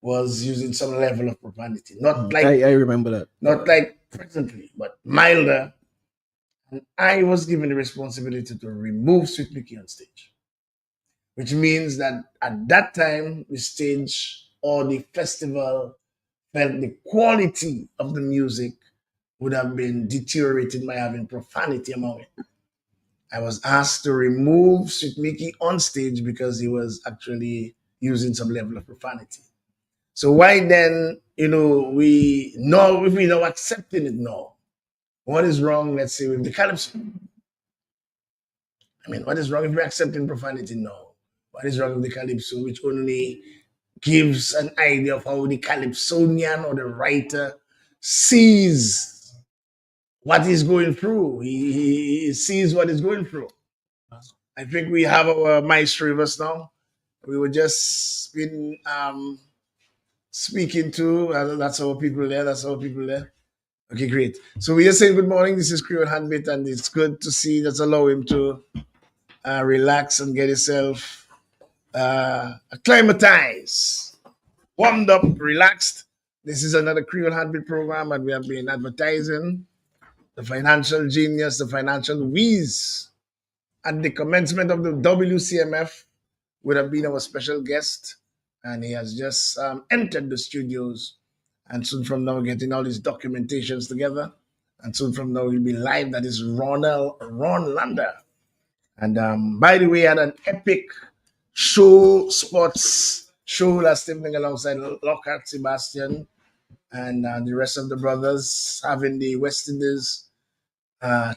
Speaker 1: was using some level of profanity. Not like
Speaker 4: I remember that.
Speaker 1: not like presently, but milder. And I was given the responsibility to remove Sweet Mickey on stage, which means that at that time, the stage or the festival felt the quality of the music would have been deteriorated by having profanity among it. I was asked to remove Sweet Mickey on stage because he was actually using some level of profanity. So why then, we know if we now accepting it now, what is wrong, let's say, with the calypso? I mean, what is wrong if we're accepting profanity now? What is wrong with the calypso, which only gives an idea of how the calypsonian or the writer sees what he's going through. He sees what he's going through. I think we have our maestro with us now. We were just been speaking to. That's our people there. That's our people there. Okay, great. So we are saying good morning. This is Creole Heartbeat, and it's good to see. Let's allow him to relax and get himself acclimatized, warmed up, relaxed. This is another Creole Heartbeat program, and we have been advertising the financial genius, the financial whiz. At the commencement of the WCMF would have been our special guest, and he has just entered the studios. And soon from now, getting all his documentations together. And soon from now, he'll be live. That is Ron Lander. And by the way, I had an epic sports show last evening alongside Lockhart Sebastian and the rest of the brothers, having the West Indies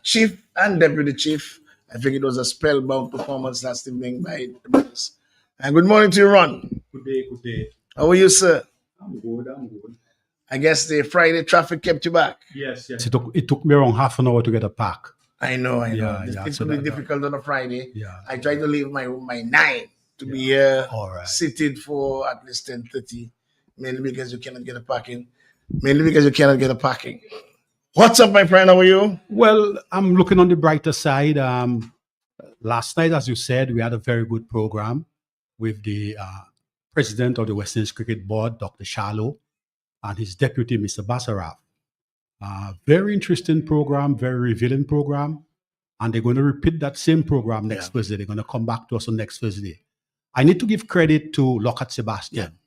Speaker 1: chief and deputy chief. I think it was a spellbound performance last evening by the brothers. And good morning to you, Ron.
Speaker 5: Good day, good day.
Speaker 1: How are you, sir?
Speaker 5: I'm good, I'm good.
Speaker 1: I guess the Friday traffic kept you back.
Speaker 2: Yes, yes.
Speaker 5: It took me around half an hour to get a pack.
Speaker 1: I know.
Speaker 5: Yeah,
Speaker 1: It
Speaker 5: yeah,
Speaker 1: it
Speaker 5: so
Speaker 1: could be
Speaker 5: that-
Speaker 1: difficult on a Friday.
Speaker 5: Yeah.
Speaker 1: I try to leave my 9 to be
Speaker 5: All right.
Speaker 1: seated for at least 10:30, mainly because you cannot get a parking. Mainly because you cannot get a parking. What's up, my friend? How are you?
Speaker 5: Well, I'm looking on the brighter side. Last night, as you said, we had a very good program with the president of the West Indies Cricket Board, Dr. Shallow, and his deputy, Mr. Basaraf. Very interesting program, very revealing program. And they're going to repeat that same program next Thursday. They're going to come back to us on next Thursday. I need to give credit to Lockhart Sebastian.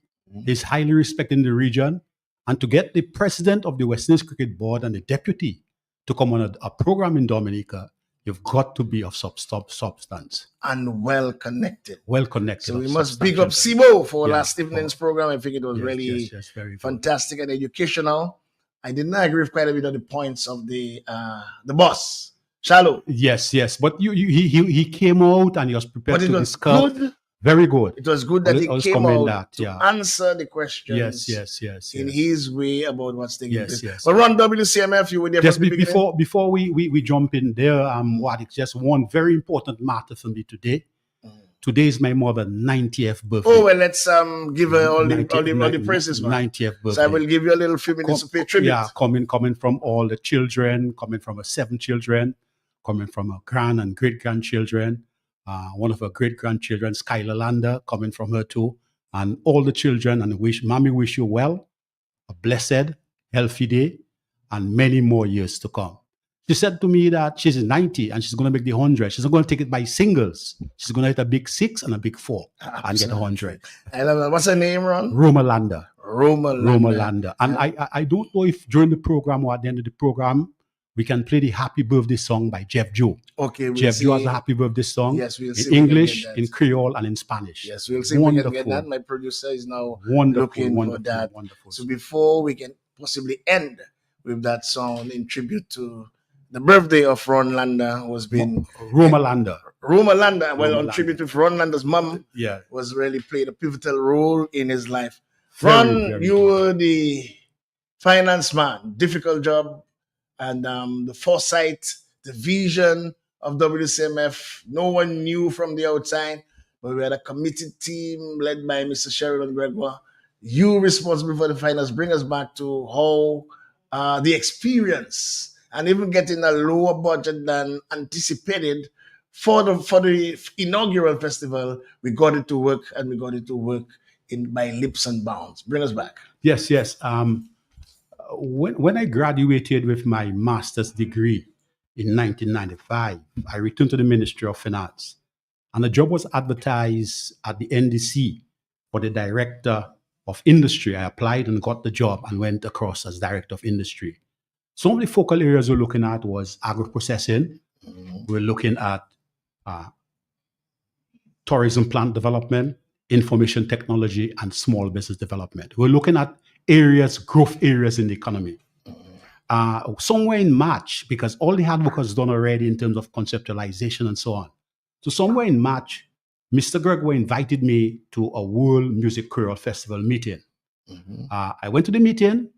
Speaker 5: He's highly respected in the region. And to get the president of the West Indies Cricket Board and the deputy to come on a program in Dominica, you've got to be of substance.
Speaker 1: And well connected.
Speaker 5: Well connected.
Speaker 1: So
Speaker 5: of
Speaker 1: we must big up
Speaker 5: substantial.
Speaker 1: Sibo for
Speaker 5: Yeah,
Speaker 1: last evening's program. I think it was
Speaker 5: Yes,
Speaker 1: really
Speaker 5: yes, very good.
Speaker 1: fantastic and educational. I did not agree with quite a bit of the points of the boss, Shallow.
Speaker 5: Yes, yes. But he came out and he was prepared
Speaker 1: But it
Speaker 5: to
Speaker 1: was
Speaker 5: discuss.
Speaker 1: good.
Speaker 5: Very good.
Speaker 1: It was good that he
Speaker 5: I'll
Speaker 1: came
Speaker 5: commend
Speaker 1: out
Speaker 5: that,
Speaker 1: to
Speaker 5: yeah.
Speaker 1: answer the questions
Speaker 5: Yes.
Speaker 1: in his way about what's taking
Speaker 5: Yes,
Speaker 1: place.
Speaker 5: yes.
Speaker 1: But run WCMF, you were there
Speaker 5: Just
Speaker 1: from the beginning?
Speaker 5: before we jump in there, what it's just one very important matter for me today. Today is my mother's 90th birthday.
Speaker 1: Oh, well, let's give her all the praises, man.
Speaker 5: 90th birthday.
Speaker 1: So I will give you a little few minutes to pay tribute.
Speaker 5: Yeah, coming from all the children, coming from her 7 children, coming from her grand and great grandchildren, one of her great grandchildren, Skylar Lander, coming from her too, and all the children. And Mommy wish you well, a blessed, healthy day, and many more years to come. She said to me that she's 90 and she's going to make the 100. She's not going to take it by singles. She's going to hit a big 6 and a big 4 and get 100.
Speaker 1: I love that. What's her name, Ron?
Speaker 5: Roma Lander.
Speaker 1: Roma
Speaker 5: Lander. And I don't know if during the program or at the end of the program, we can play the happy birthday song by Jeff Joe.
Speaker 1: Okay,
Speaker 5: Jeff Joe has a happy birthday song.
Speaker 1: Yes, we'll see
Speaker 5: in
Speaker 1: if we can
Speaker 5: English,
Speaker 1: get that.
Speaker 5: in Creole, and in Spanish.
Speaker 1: Yes, we'll see if we can get that. My producer is now looking for that.
Speaker 5: Wonderful.
Speaker 1: So before we can possibly end with that song in tribute to the birthday of Ron Lander, who has been
Speaker 5: Roma Lander.
Speaker 1: Roma Lander. Well,
Speaker 5: Roma
Speaker 1: on
Speaker 5: Lander.
Speaker 1: tribute with Ron Lander's mum,
Speaker 5: Yeah.
Speaker 1: was really played a pivotal role in his life.
Speaker 5: Very,
Speaker 1: Ron,
Speaker 5: very
Speaker 1: you
Speaker 5: good.
Speaker 1: were the finance man, difficult job, and the foresight, the vision of WCMF. No one knew from the outside, but we had a committed team led by Mr. Sheridan Gregoire. You responsible for the finance. Bring us back to how the experience and even getting a lower budget than anticipated for the inaugural festival. We got it to work, and we got it to work by leaps and bounds. Bring us back.
Speaker 5: Yes. When I graduated with my master's degree in 1995, I returned to the Ministry of Finance, and a job was advertised at the NDC for the Director of Industry. I applied and got the job and went across as Director of Industry. Some of the focal areas we're looking at was agro-processing. We're looking at tourism plant development, information technology, and small business development. We're looking at growth areas in the economy. Somewhere in March, because all the hard work was done already in terms of conceptualization and so on. So somewhere in March, Mr. Gregoire invited me to a World Music Creole Festival meeting. I went to the meeting,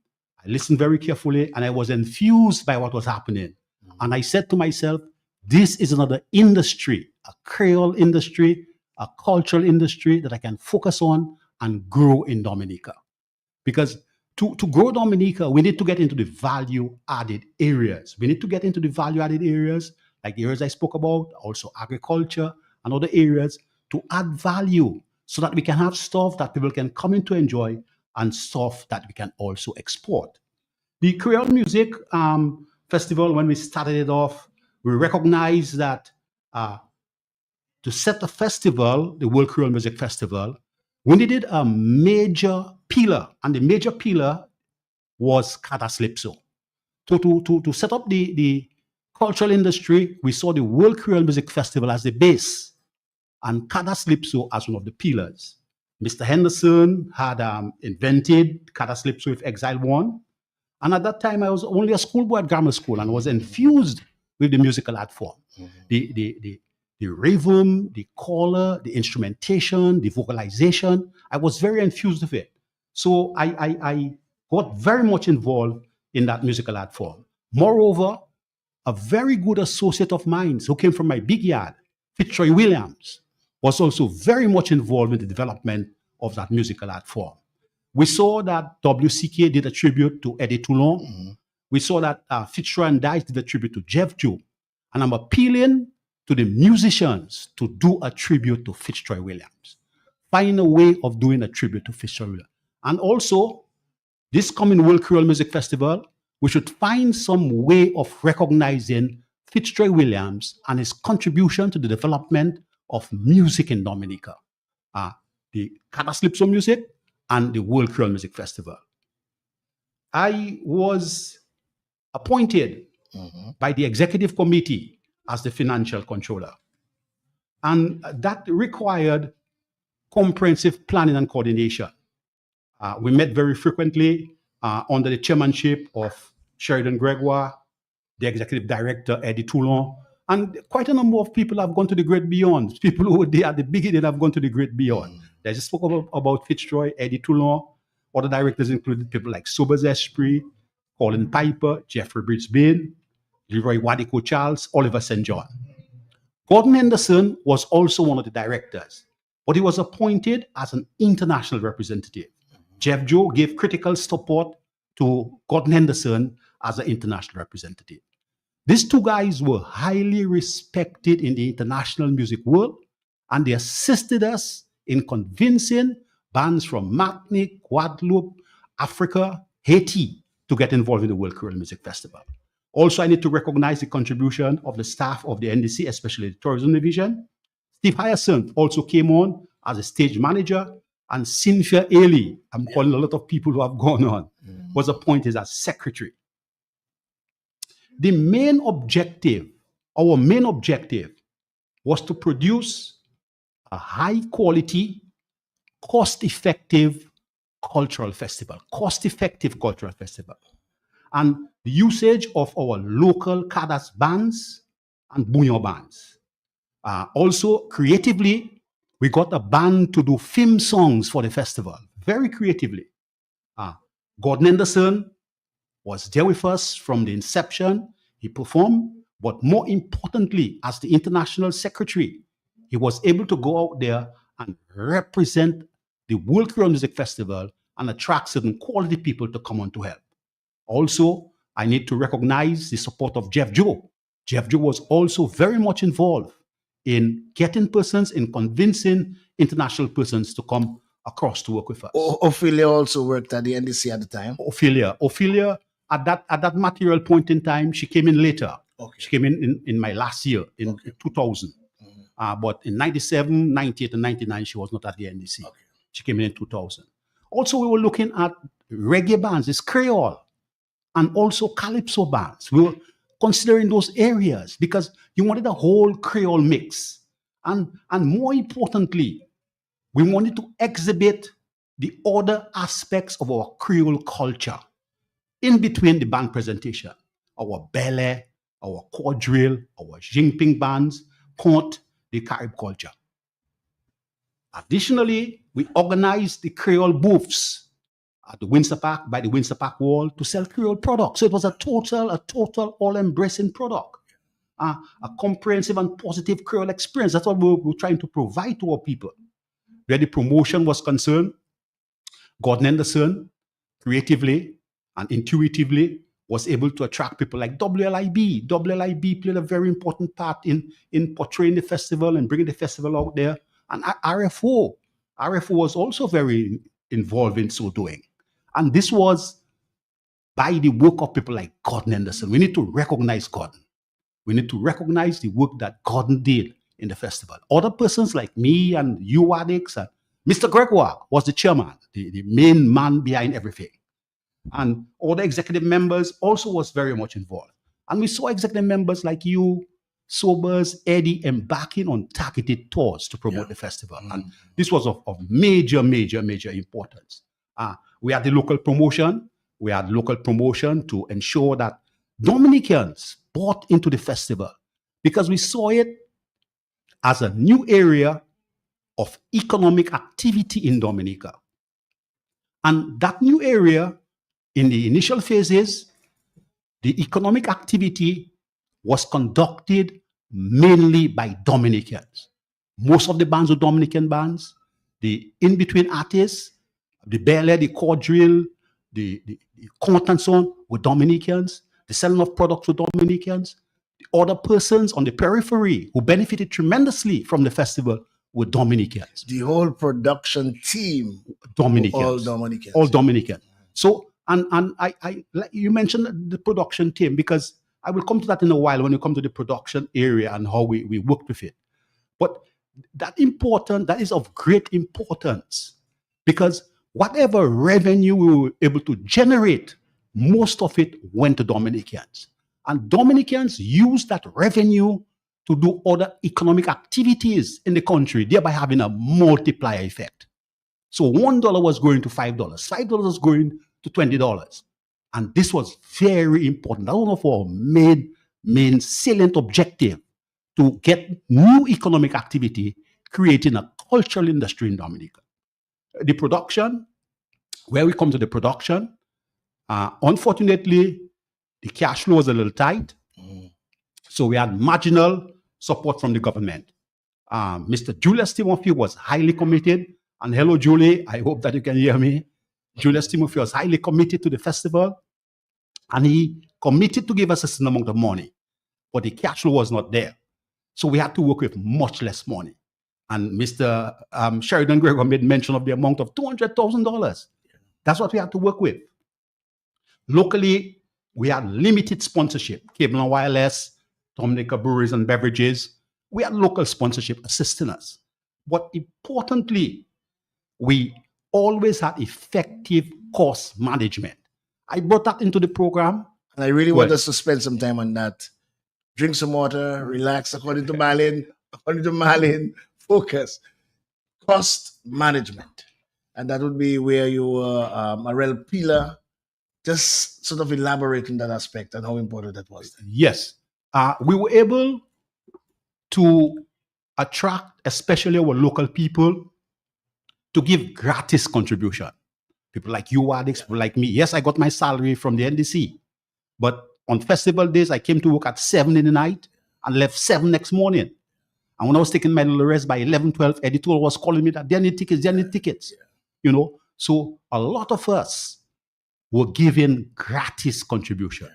Speaker 5: I listened very carefully, and I was enthused by what was happening. And I said to myself, this is another industry, a Creole industry, a cultural industry that I can focus on and grow in Dominica. Because to grow Dominica, we need to get into the value-added areas. We need to get into the value-added areas, like the areas I spoke about, also agriculture and other areas, to add value so that we can have stuff that people can come in to enjoy and stuff that we can also export. The Creole Music Festival, when we started it off, we recognized that to set a festival, the World Creole Music Festival, we needed a major pillar, and the major pillar was Kataslipso. To set up the cultural industry, we saw the World Creole Music Festival as the base, and Kataslipso as one of the pillars. Mr. Henderson had invented Kataslipso with Exile One, and at that time I was only a schoolboy at grammar school and was infused with the musical art form. The rhythm, the color, the instrumentation, the vocalization. I was very enthused with it. So I got very much involved in that musical art form. Moreover, a very good associate of mine who came from my big yard, Fitzroy Williams, was also very much involved in the development of that musical art form. We saw that WCK did a tribute to Eddie Toulon. We saw that Fitzroy and Dice did a tribute to Jeff Joe. And I'm appealing to the musicians to do a tribute to Fitzroy Williams. Find a way of doing a tribute to Fitzroy Williams. And also, this coming World Creole Music Festival, we should find some way of recognizing Fitzroy Williams and his contribution to the development of music in Dominica, the Cataslypso music and the World Creole Music Festival. I was appointed by the executive committee as the financial controller. And that required comprehensive planning and coordination. We met very frequently under the chairmanship of Sheridan Gregoire, the executive director, Eddie Toulon, and quite a number of people have gone to the great beyond. People who were there at the beginning have gone to the great beyond. I just spoke about Fitzroy, Eddie Toulon. Other directors included people like Sobers Esprit, Colin Piper, Jeffrey Brisbane, Leroy Wadiko Charles, Oliver St. John. Gordon Henderson was also one of the directors, but he was appointed as an international representative. Jeff Joe gave critical support to Gordon Henderson as an international representative. These two guys were highly respected in the international music world, and they assisted us in convincing bands from Martinique, Guadeloupe, Africa, Haiti to get involved in the World Creole Music Festival. Also, I need to recognize the contribution of the staff of the NDC, especially the tourism division. Steve Hyacinth also came on as a stage manager, and Cynthia Ailey, I'm calling a lot of people who have gone on, was appointed as secretary. The main objective, our main objective, was to produce a high quality, cost-effective cultural festival. And the usage of our local Kadas bands and Bouillon bands. Also, creatively, we got a band to do theme songs for the festival, very creatively. Gordon Henderson was there with us from the inception. He performed, but more importantly, as the international secretary, he was able to go out there and represent the World Creole Music Festival and attract certain quality people to come on to help. Also, I need to recognize the support of Jeff Joe. Jeff Joe was also very much involved in getting persons, in convincing international persons to come across to work with us.
Speaker 1: Ophelia also worked at the NDC at the time.
Speaker 5: Ophelia, at that material point in time, she came in later.
Speaker 1: Okay.
Speaker 5: She came in my last year, in 2000. But in 97, 98, and 99, she was not at the NDC.
Speaker 1: Okay.
Speaker 5: She came in 2000. Also, we were looking at reggae bands, it's Creole, and also Calypso bands. We were considering those areas because you wanted a whole Creole mix. And more importantly, we wanted to exhibit the other aspects of our Creole culture in between the band presentation. Our bele, our quadrille, our Jingping bands, Conte, the Carib culture. Additionally, we organized the Creole booths at the Windsor Park, by the Windsor Park Wall, to sell Creole products. So it was a total all-embracing product. A comprehensive and positive Creole experience. That's what we were trying to provide to our people. Where the promotion was concerned, Gordon Henderson, creatively and intuitively, was able to attract people like WLIB. WLIB played a very important part in portraying the festival and bringing the festival out there. And RFO was also very involved in so doing. And this was by the work of people like Gordon Henderson. We need to recognize Gordon. We need to recognize the work that Gordon did in the festival. Other persons like me and you, Wadix, and Mr. Gregoire was the chairman, the main man behind everything. And other executive members also was very much involved. And we saw executive members like you, Sobers, Eddie, embarking on targeted tours to promote the festival. And this was of major importance. We had the local promotion. We had local promotion to ensure that Dominicans bought into the festival because we saw it as a new area of economic activity in Dominica. And that new area In the initial phases, the economic activity was conducted mainly by Dominicans. Most of the bands were Dominican bands. The in-between artists, the ballet, the quadrille, the court and so on were Dominicans. The selling of products were Dominicans. The other persons on the periphery who benefited tremendously from the festival were Dominicans.
Speaker 1: The whole production team,
Speaker 5: Dominicans.
Speaker 1: all Dominicans.
Speaker 5: All Dominican. So, and I like you mentioned the production team, because I will come to that in a while when you come to the production area and how we worked with it. But that is of great importance, because whatever revenue we were able to generate, most of it went to Dominicans. And Dominicans used that revenue to do other economic activities in the country, thereby having a multiplier effect. So $1 was going to $5, $5 was going to $20. And this was very important. That was one of our main salient objective, to get new economic activity, creating a cultural industry in Dominica. The production, where we come to the production, unfortunately, the cash flow was a little tight. So we had marginal support from the government. Mr. Julius Timothy was highly committed. And hello, Julie, I hope that you can hear me. Julius Timothy was highly committed to the festival. And he committed to give us a certain amount of money. But the cash flow was not there. So we had to work with much less money. And Mr. Sheridan Gregor made mention of the amount of $200,000. That's what we had to work with. Locally, we had limited sponsorship, cable and wireless, Dominica breweries and beverages. We had local sponsorship assisting us. But importantly, we always had effective cost management. I brought that into the program.
Speaker 1: And I really want us to spend some time on that. Drink some water, relax, according to Marlin, focus. Cost management. And that would be where you were, Marel Pila, just sort of elaborating that aspect and how important that was.
Speaker 5: Yes. We were able to attract, especially our local people, to give gratis contribution. People like you, Alex, people like me. Yes, I got my salary from the NDC. But on festival days, I came to work at 7 in the night and left 7 next morning. And when I was taking my little rest by 11, 12, editor was calling me that they need tickets. You know, so a lot of us were giving gratis contribution.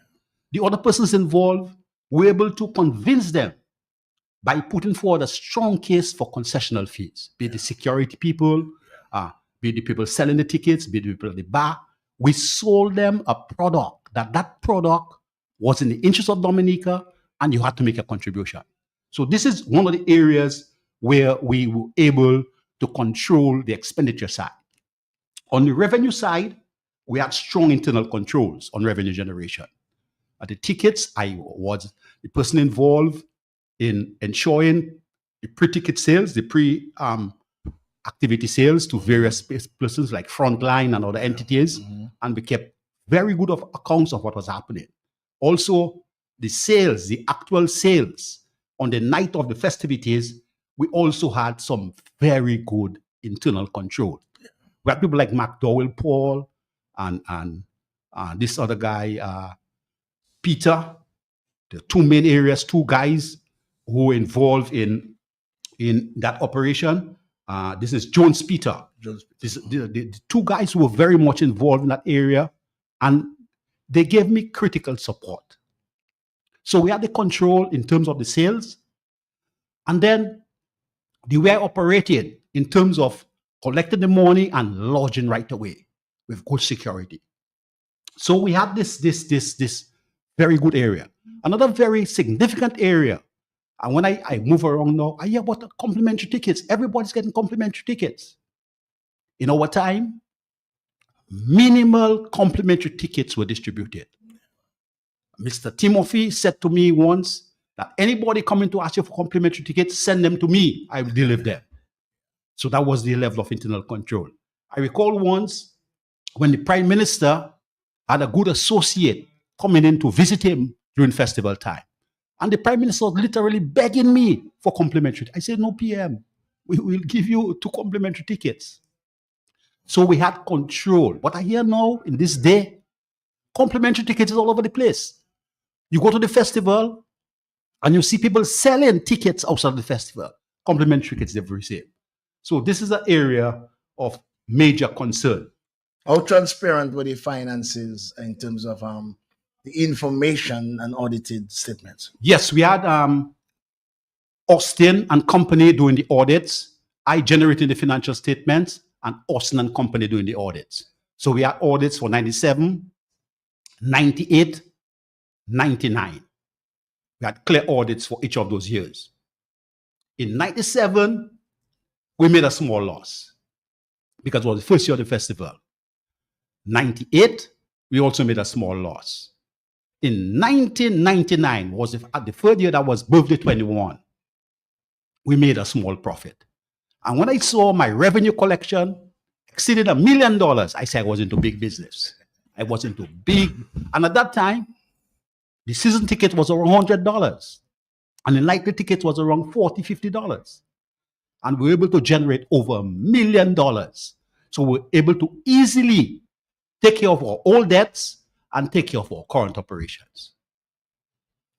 Speaker 5: The other persons involved were able to convince them by putting forward a strong case for concessional fees, be it the security people, be it the people selling the tickets, be it the people at the bar. We sold them a product that product was in the interest of Dominica, and you had to make a contribution. So this is one of the areas where we were able to control the expenditure side. On the revenue side, we had strong internal controls on revenue generation. At the tickets, I was the person involved in ensuring the pre-ticket sales, the pre-activity sales to various persons like Frontline and other entities, and we kept very good of accounts of what was happening. Also, the sales, the actual sales on the night of the festivities, we also had some very good internal control. We had people like McDowell Paul and this other guy, Peter, the two main areas, two guys who were involved in that operation. This is Jones Peter. The two guys who were very much involved in that area, and they gave me critical support. So we had the control in terms of the sales, and then the way I operated in terms of collecting the money and lodging right away with good security. So we had this very good area. Another very significant area, and when I move around now, I hear about complimentary tickets. Everybody's getting complimentary tickets. In our time, minimal complimentary tickets were distributed. Mr. Timothy said to me once that anybody coming to ask you for complimentary tickets, send them to me. I will deliver them. So that was the level of internal control. I recall once when the Prime Minister had a good associate coming in to visit him during festival time. And the Prime Minister was literally begging me for complimentary. I said, no, PM, we will give you 2 complimentary tickets. So we had control. What I hear now in this day, Complimentary tickets is all over the place. You go to the festival and you see people selling tickets outside the festival, complimentary tickets they've received. So this is an area of major concern.
Speaker 1: How transparent were the finances in terms of the information and audited statements?
Speaker 5: Yes, we had Austin and Company doing the audits. I generated the financial statements and Austin and Company doing the audits. So we had audits for 97, 98, 99. We had clear audits for each of those years. In 97, we made a small loss because it was the first year of the festival. 98, we also made a small loss. In 1999 was the third year, that was birthday 21. We made a small profit. And when I saw my revenue collection exceeded $1 million, I said I was into big business. I was into big. And at that time, the season ticket was around $100. And the nightly ticket was around $40, $50. And we were able to generate over $1 million. So we were able to easily take care of our old debts and take care of our current operations.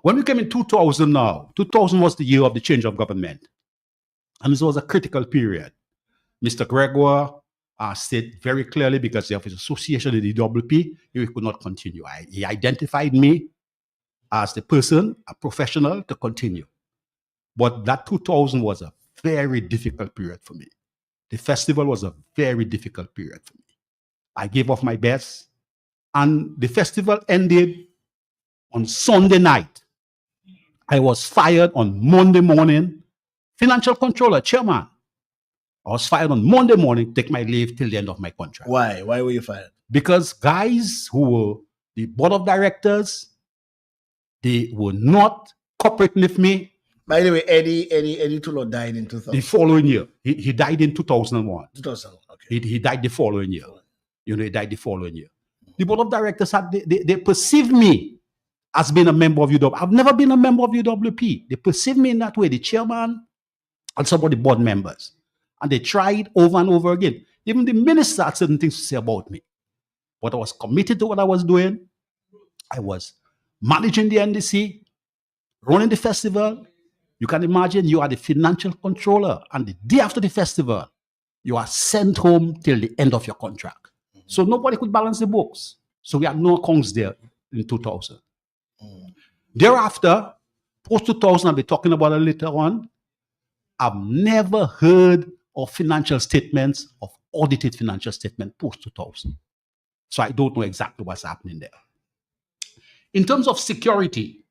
Speaker 5: When we came in 2000 now, 2000 was the year of the change of government. And this was a critical period. Mr. Gregoire said very clearly, because of his association with the WP, he could not continue. He identified me as the person, a professional, to continue. But that 2000 was a very difficult period for me. The festival was a very difficult period for me. I gave off my best, and the festival ended on Sunday night. I was fired on Monday morning. Financial controller, chairman. I was fired on Monday morning, take my leave till the end of my contract.
Speaker 1: Why? Why were you fired?
Speaker 5: Because guys who were the board of directors, they were not cooperating with me.
Speaker 1: By the way, Eddie Tulo died in 2000.
Speaker 5: The following year. He died in 2001.
Speaker 1: 2000. Okay.
Speaker 5: He died the following year. He died the following year. The board of directors they perceived me as being a member of UW. I've never been a member of UWP. They perceived me in that way, the chairman and some of the board members. And they tried over and over again. Even the minister had certain things to say about me. But I was committed to what I was doing. I was managing the NDC, running the festival. You can imagine you are the financial controller, and the day after the festival, you are sent home till the end of your contract. So nobody could balance the books. So we had no accounts there in 2000. Thereafter, post 2000, I'll be talking about it later on. I've never heard of financial statements, of audited financial statement post 2000. So I don't know exactly what's happening there. In terms of security,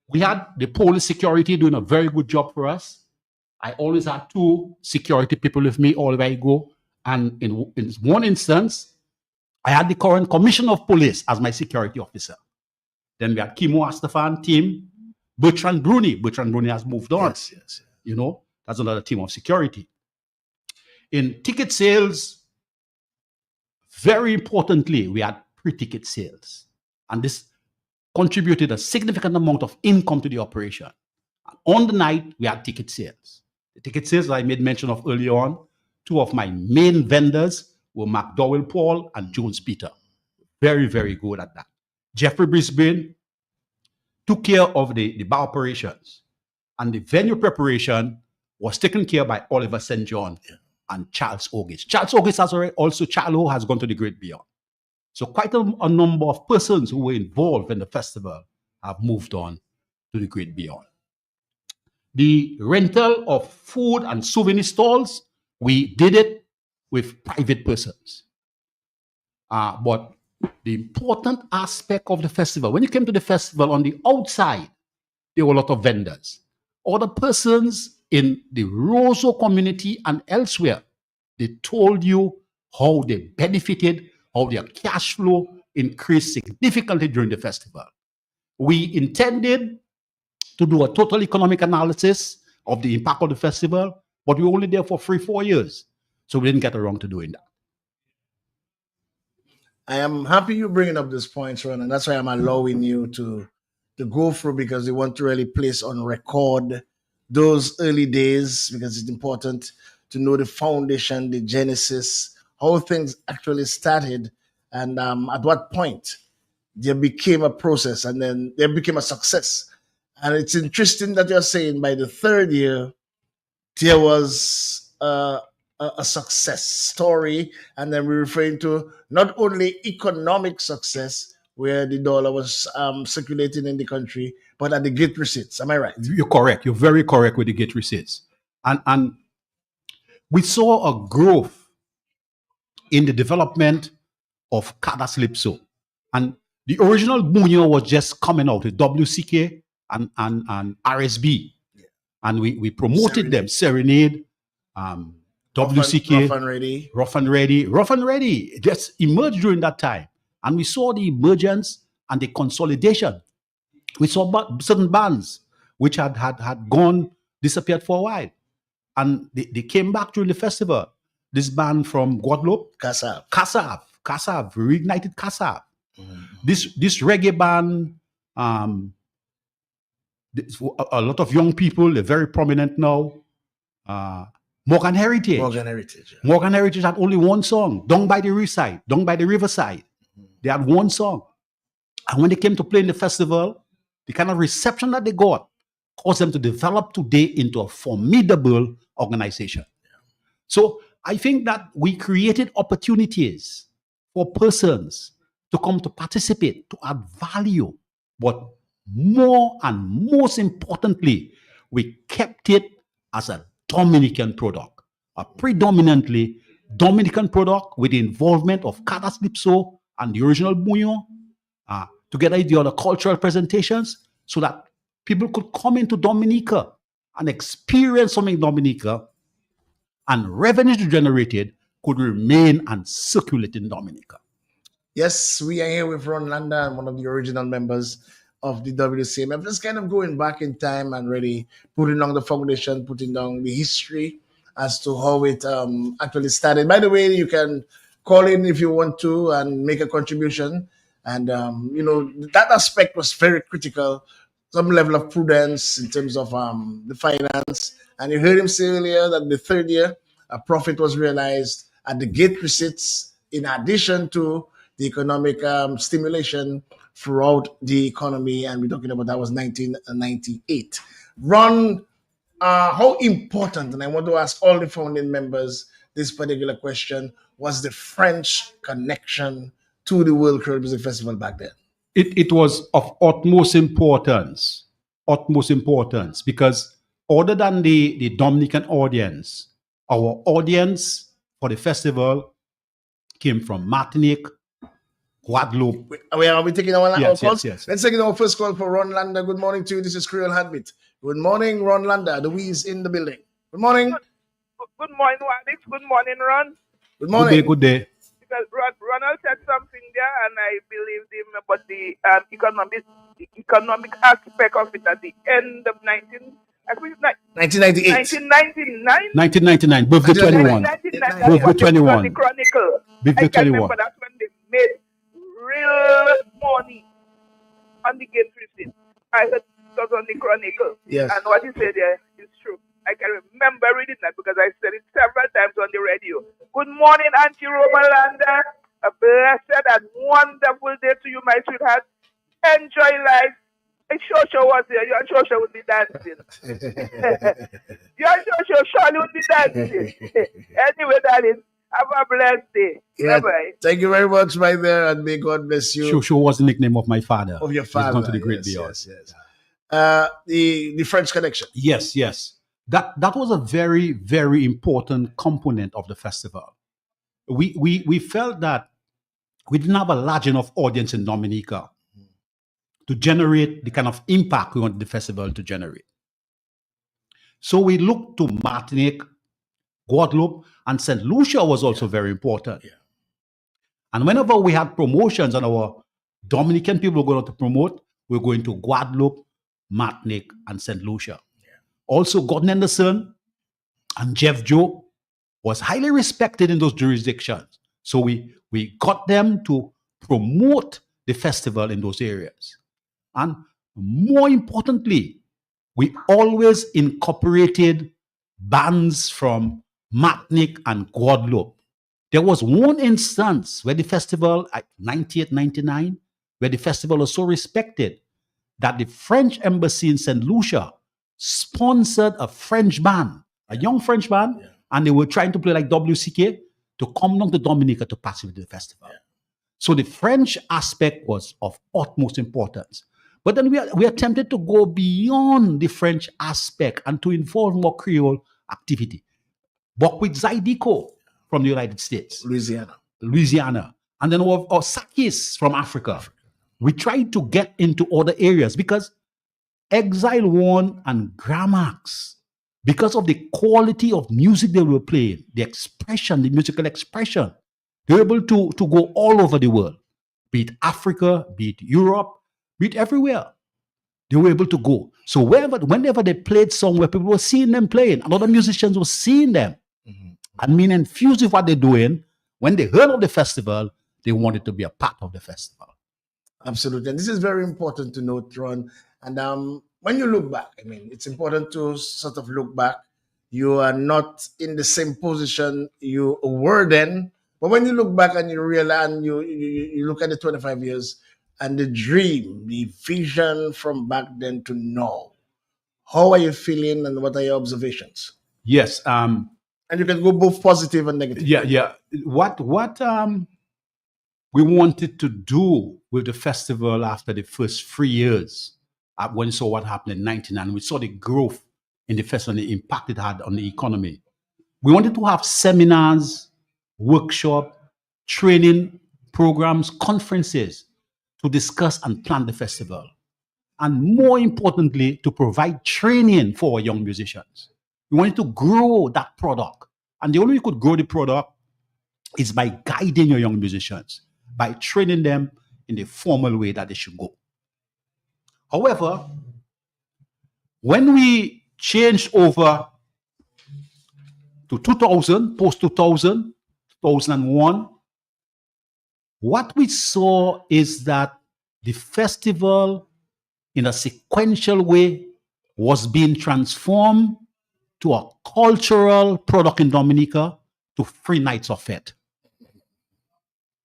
Speaker 5: we had the police security doing a very good job for us. I always had 2 security people with me all the way I go. And in one instance, I had the current commissioner of police as my security officer. Then we had Kimo Astafan team, Bertrand Bruni. Bertrand Bruni has moved on.
Speaker 1: Yes.
Speaker 5: That's another team of security. In ticket sales, very importantly, we had pre-ticket sales. And this contributed a significant amount of income to the operation. And on the night, we had ticket sales. The ticket sales that I made mention of earlier on, 2 of my main vendors were McDowell Paul and Jones Peter. Very, very good at that. Jeffrey Brisbane took care of the bar operations, and the venue preparation was taken care by Oliver St. John and Charles Ogis. Charles Ogis has already also, Charlo has gone to the Great Beyond. So quite a number of persons who were involved in the festival have moved on to the Great Beyond. The rental of food and souvenir stalls, we did it with private persons. But the important aspect of the festival, when you came to the festival, on the outside, there were a lot of vendors. Other persons in the Roseau community and elsewhere, they told you how they benefited, how their cash flow increased significantly during the festival. We intended to do a total economic analysis of the impact of the festival, but we were only there for 3-4 years. So we didn't get around to doing that.
Speaker 1: I am happy you're bringing up this point, Ron, and that's why I'm allowing you to go through, because we want to really place on record those early days, because it's important to know the foundation, the genesis, how things actually started, and at what point there became a process, and then there became a success. And it's interesting that you're saying by the third year there was a success story, and then we're referring to not only economic success where the dollar was circulating in the country, but at the gate receipts. Am I right?
Speaker 5: You're correct. You're very correct with the gate receipts. And we saw a growth in the development of Kada Slipso. And the original Bunyo was just coming out with WCK and RSB. And we promoted them. Serenade, WCK,
Speaker 1: Rough and Ready.
Speaker 5: Rough and Ready just emerged during that time. And we saw the emergence and the consolidation. We saw certain bands which had disappeared for a while. And they came back during the festival. This band from Guadeloupe, Kassav, reignited Kassav. This reggae band, a lot of young people, they're very prominent now. Morgan Heritage. Morgan Heritage had only one song, Down by the Riverside. They had one song. And when they came to play in the festival, the kind of reception that they got caused them to develop today into a formidable organization. So I think that we created opportunities for persons to come to participate, to add value. But more and most importantly, we kept it as a Dominican product, a predominantly Dominican product with the involvement of Kada Slipso and the original Bunyo, together with the other cultural presentations, so that people could come into Dominica and experience something in Dominica, and revenue generated could remain and circulate in Dominica.
Speaker 1: Yes, we are here with Ron Landa, and one of the original members of the WCM. I'm just kind of going back in time and really putting down the foundation, putting down the history as to how it actually started. By the way, you can call in if you want to and make a contribution. And, that aspect was very critical, some level of prudence in terms of the finance. And you heard him say earlier that the third year, a profit was realized at the gate receipts, in addition to the economic stimulation throughout the economy. And we're talking about that was 1998. Ron, how important, and I want to ask all the founding members this particular question, was the French connection to the World Creole Music Festival back then?
Speaker 5: It was of utmost importance, because other than the Dominican audience, our audience for the festival came from Martinique, Guadeloupe.
Speaker 1: Are we taking our calls?
Speaker 5: Yes.
Speaker 1: Let's take our first call for Ron Landa. Good morning to you. This is Creole Heartbeat. Good morning, Ron Landa. The we is in the building. Good morning.
Speaker 6: Good morning, Alex. Good morning, Ron.
Speaker 1: Good morning.
Speaker 5: Good day.
Speaker 6: Because Ronald said something there, and I believed him about the economic aspect of it at the end of
Speaker 1: 1998.
Speaker 5: 1999, birthday 21. Birthday 21.
Speaker 6: The Chronicle.
Speaker 5: Birthday
Speaker 6: I can
Speaker 5: 21.
Speaker 6: remember that's when they made real money on the gate receipt. I heard it was on the Chronicle.
Speaker 1: Yes.
Speaker 6: And what he said there is true. I can remember reading that because I said it several times on the radio. Good morning, Auntie Romalanda. A blessed and wonderful day to you, my sweetheart. Enjoy life. If Shosho was here, you and Shosho would be dancing. You and Shosho surely would be dancing. Anyway, darling, have a blessed day.
Speaker 1: Yeah,
Speaker 6: Bye-bye.
Speaker 1: thank you very much, my there, and may God bless you.
Speaker 5: Shosho was the nickname of my father.
Speaker 1: Of your
Speaker 5: He's
Speaker 1: father.
Speaker 5: gone to the great beyond.
Speaker 1: Yes. The French connection.
Speaker 5: Yes. That was a very, very important component of the festival. We felt that we didn't have a large enough audience in Dominica to generate the kind of impact we wanted the festival to generate. So we looked to Martinique, Guadeloupe, and St. Lucia was also very important.
Speaker 1: Yeah.
Speaker 5: And whenever we had promotions and our Dominican people were going to promote, we were going to Guadeloupe, Martinique, and St. Lucia. Also, Gordon Henderson and Jeff Joe was highly respected in those jurisdictions. So we got them to promote the festival in those areas. And more importantly, we always incorporated bands from Martinique and Guadeloupe. There was one instance where the festival at 98, 99, where the festival was so respected that the French embassy in St. Lucia sponsored a French band, a young French band, and they were trying to play like WCK to come down to Dominica to participate in the festival. So the French aspect was of utmost importance. But then we are tempted to go beyond the French aspect and to involve more Creole activity. Work with Zydeco from the United States, Louisiana, and then or Sakis from Africa. We tried to get into other areas because Exile One and Gramax, because of the quality of music they were playing, the expression, the musical expression, they were able to go all over the world, be it Africa, be it Europe, be it everywhere. They were able to go. So whenever they played somewhere, people were seeing them playing, and other musicians were seeing them. And being infused with what they're doing, when they heard of the festival, they wanted to be a part of the festival.
Speaker 1: Absolutely. And this is very important to note, Ron. And when you look back, I mean, it's important to sort of look back. You are not in the same position you were then. But when you look back and you realize, and you look at the 25 years and the dream, the vision from back then to now, how are you feeling and what are your observations?
Speaker 5: Yes.
Speaker 1: And you can go both positive and negative.
Speaker 5: Yeah. What we wanted to do with the festival after the first 3 years, when we saw what happened in 1999, we saw the growth in the festival and the impact it had on the economy. We wanted to have seminars, workshop, training programs, conferences to discuss and plan the festival. And more importantly, to provide training for our young musicians. We wanted to grow that product. And the only way you could grow the product is by guiding your young musicians, by training them in the formal way that they should go. However, when we changed over to 2000, post 2000, 2001, what we saw is that the festival, in a sequential way, was being transformed to a cultural product in Dominica, to 3 nights of it.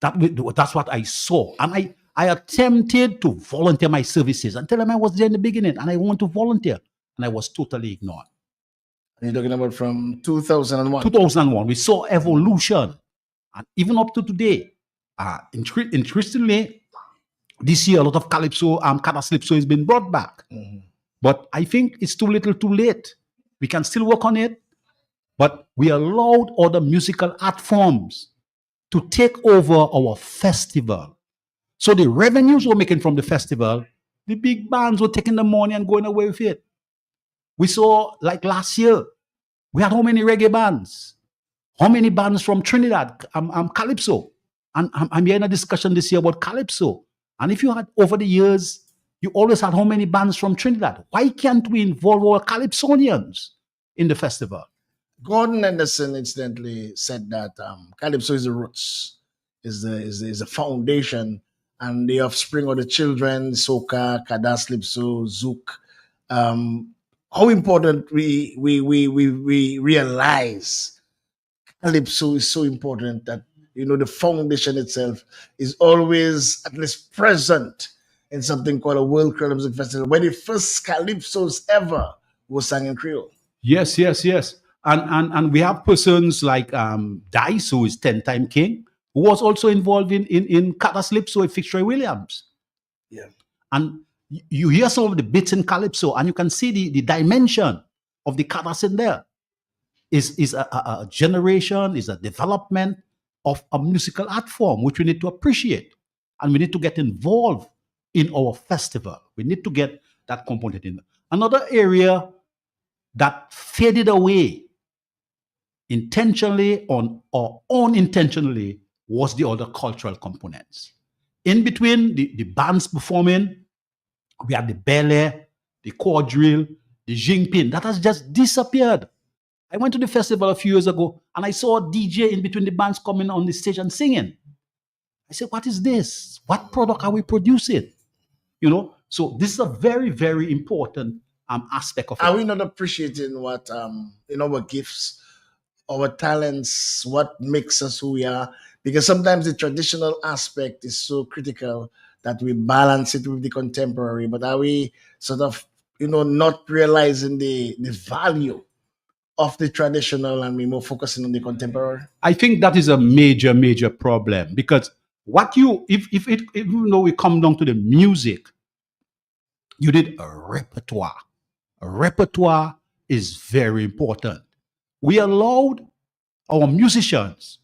Speaker 5: That's what I saw. And I attempted to volunteer my services and tell them I was there in the beginning and I want to volunteer. And I was totally ignored.
Speaker 1: You're talking about from 2001?
Speaker 5: 2001. We saw evolution. And even up to today, interestingly, this year a lot of calypso, calypso has been brought back. But I think it's too little too late. We can still work on it. But we allowed other musical art forms to take over our festival. So the revenues we're making from the festival, the big bands were taking the money and going away with it. We saw, like last year, we had how many reggae bands? How many bands from Trinidad? Calypso. And I'm hearing a discussion this year about Calypso. And if you had, over the years, you always had how many bands from Trinidad? Why can't we involve our Calypsonians in the festival?
Speaker 1: Gordon Anderson incidentally said that Calypso is the roots, is the foundation, and the offspring of the children, soca, kadas, calypso, zouk. How important we realize Calypso is so important that the foundation itself is always at least present in something called a World Creole Music Festival, where the first Calypsos ever was sung in Creole.
Speaker 5: Yes. And we have persons like Dice, who is 10-time king, who was also involved in Calypso with Fitzroy Williams.
Speaker 1: Yeah.
Speaker 5: And you hear some of the bits in Calypso, and you can see the dimension of the Cadas in there. Is a generation, is a development of a musical art form, which we need to appreciate. And we need to get involved in our festival. We need to get that component in. Another area that faded away intentionally or unintentionally was the other cultural components. In between the bands performing, we had the belly, the quadrille, the jingpin. That has just disappeared. I went to the festival a few years ago and I saw a DJ in between the bands coming on the stage and singing. I said, what is this? What product are we producing? So this is a very, very important aspect of it.
Speaker 1: Are we not appreciating what our gifts, our talents, what makes us who we are? Because sometimes the traditional aspect is so critical that we balance it with the contemporary, but are we sort of, not realizing the value of the traditional and we more focusing on the contemporary?
Speaker 5: I think that is a major, major problem because even though we come down to the music, you need a repertoire. A repertoire is very important. We allowed our musicians,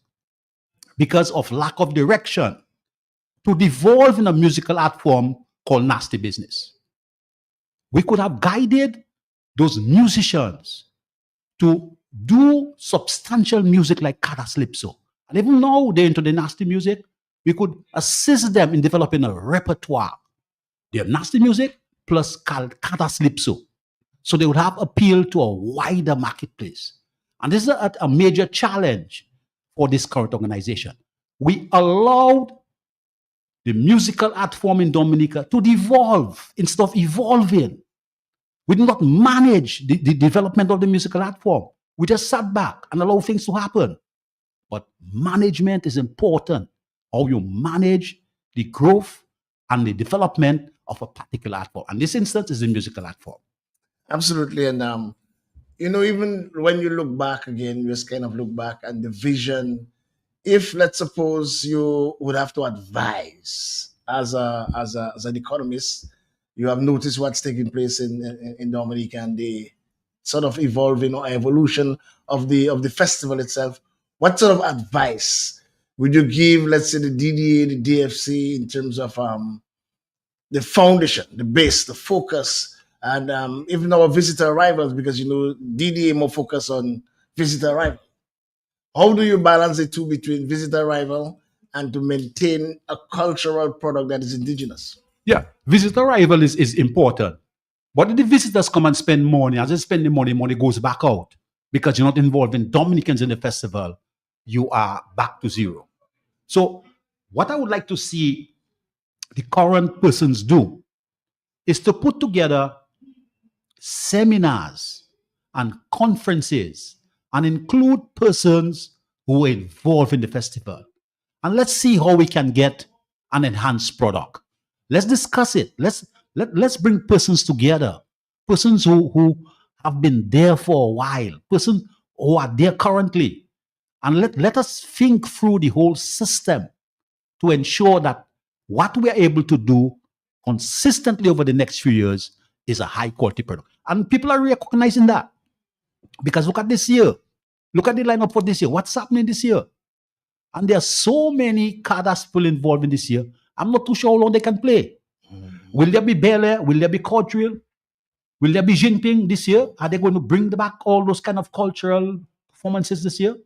Speaker 5: because of lack of direction, to devolve in a musical art form called nasty business. We could have guided those musicians to do substantial music like Calypso. And even though they're into the nasty music, we could assist them in developing a repertoire. Their nasty music plus Calypso. So they would have appeal to a wider marketplace. And this is a major challenge for this current organization. We allowed the musical art form in Dominica to devolve instead of evolving. We did not manage the development of the musical art form. We just sat back and allowed things to happen. But management is important. How you manage the growth and the development of a particular art form. And this instance is the musical art form.
Speaker 1: Absolutely. And even when you look back again, you just kind of look back and the vision. If let's suppose you would have to advise as an economist, you have noticed what's taking place in Dominica and the sort of evolving or evolution of the festival itself. What sort of advice would you give, let's say, the DDA, the DFC, in terms of the foundation, the base, the focus, and even our visitor arrivals? Because DDA more focus on visitor arrival. How do you balance the two between visitor arrival and to maintain a cultural product that is indigenous?
Speaker 5: Yeah, visitor arrival is important. But if the visitors come and spend money, as they spend the money goes back out because you're not involving Dominicans in the festival, you are back to zero. So what I would like to see the current persons do is to put together seminars and conferences and include persons who are involved in the festival. And let's see how we can get an enhanced product. Let's discuss it. Let's bring persons together, persons who have been there for a while, persons who are there currently. And let us think through the whole system to ensure that what we are able to do consistently over the next few years is a high quality product. And people are recognizing that. Because look at this year. Look at the lineup for this year. What's happening this year? And there are so many Kadas people involved in this year. I'm not too sure how long they can play. Will there be Bel Air? Will there be Quadrille? Will there be Jinping this year? Are they going to bring back all those kind of cultural performances this year?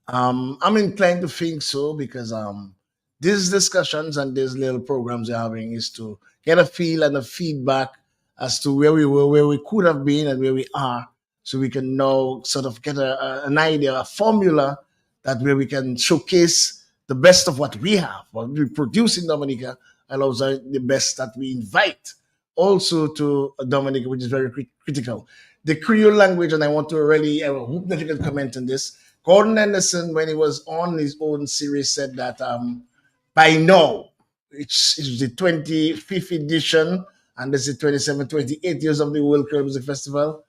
Speaker 1: I'm inclined to think so because these discussions and these little programs we're having is to get a feel and a feedback as to where we were, where we could have been, and where we are, so we can now sort of get an idea, a formula that where we can showcase the best of what we have, what we produce in Dominica, and also the best that we invite also to Dominica, which is very critical. The Creole language, and I want to really, I hope that you can comment on this. Gordon Anderson, when he was on his own series, said that by now, it's the 25th edition, and this is 27, 28 years of the World Creole Music Festival.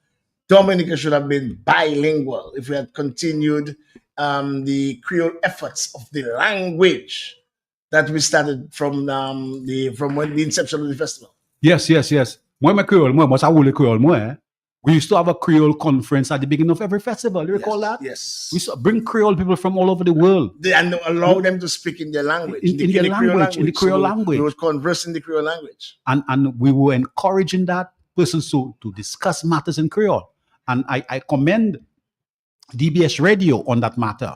Speaker 1: Dominica should have been bilingual if we had continued the Creole efforts of the language that we started from when the inception of the festival.
Speaker 5: Yes. Moi, my Creole, moi, I will Creole, moi. We used to have a Creole conference at the beginning of every festival. You recall that?
Speaker 1: Yes.
Speaker 5: We used to bring Creole people from all over the world.
Speaker 1: And allow them to speak in their language.
Speaker 5: In the Creole language.
Speaker 1: We would converse in the Creole language.
Speaker 5: And we were encouraging that persons to discuss matters in Creole. And I commend DBS Radio on that matter,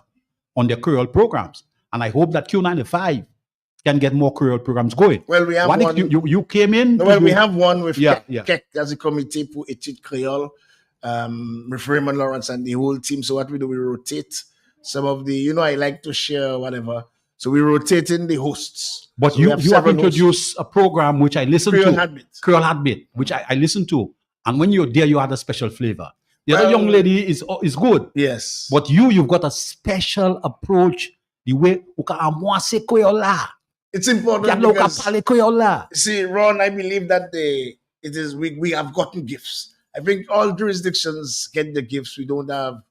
Speaker 5: on their Creole programs. And I hope that Q95 can get more Creole programs going.
Speaker 1: Well, we have one.
Speaker 5: You came in?
Speaker 1: No, well, we have one with
Speaker 5: Kek
Speaker 1: as a committee pour étude Creole, with Raymond Lawrence and the whole team. So what we do, we rotate some of the, I like to share whatever. So we rotate in the hosts.
Speaker 5: But
Speaker 1: so
Speaker 5: you have introduced a program which I listened
Speaker 1: Creole
Speaker 5: to.
Speaker 1: Heartbeat.
Speaker 5: Creole Heartbeat, which I listened to. And when you're there, you had a special flavor. The other young lady is good.
Speaker 1: Yes.
Speaker 5: But you've got a special approach. The way
Speaker 1: It's important
Speaker 4: Yadlo ka
Speaker 1: because
Speaker 4: pale Creole la.
Speaker 1: see, Ron, I believe that we have gotten gifts. I think all jurisdictions get the gifts. We don't have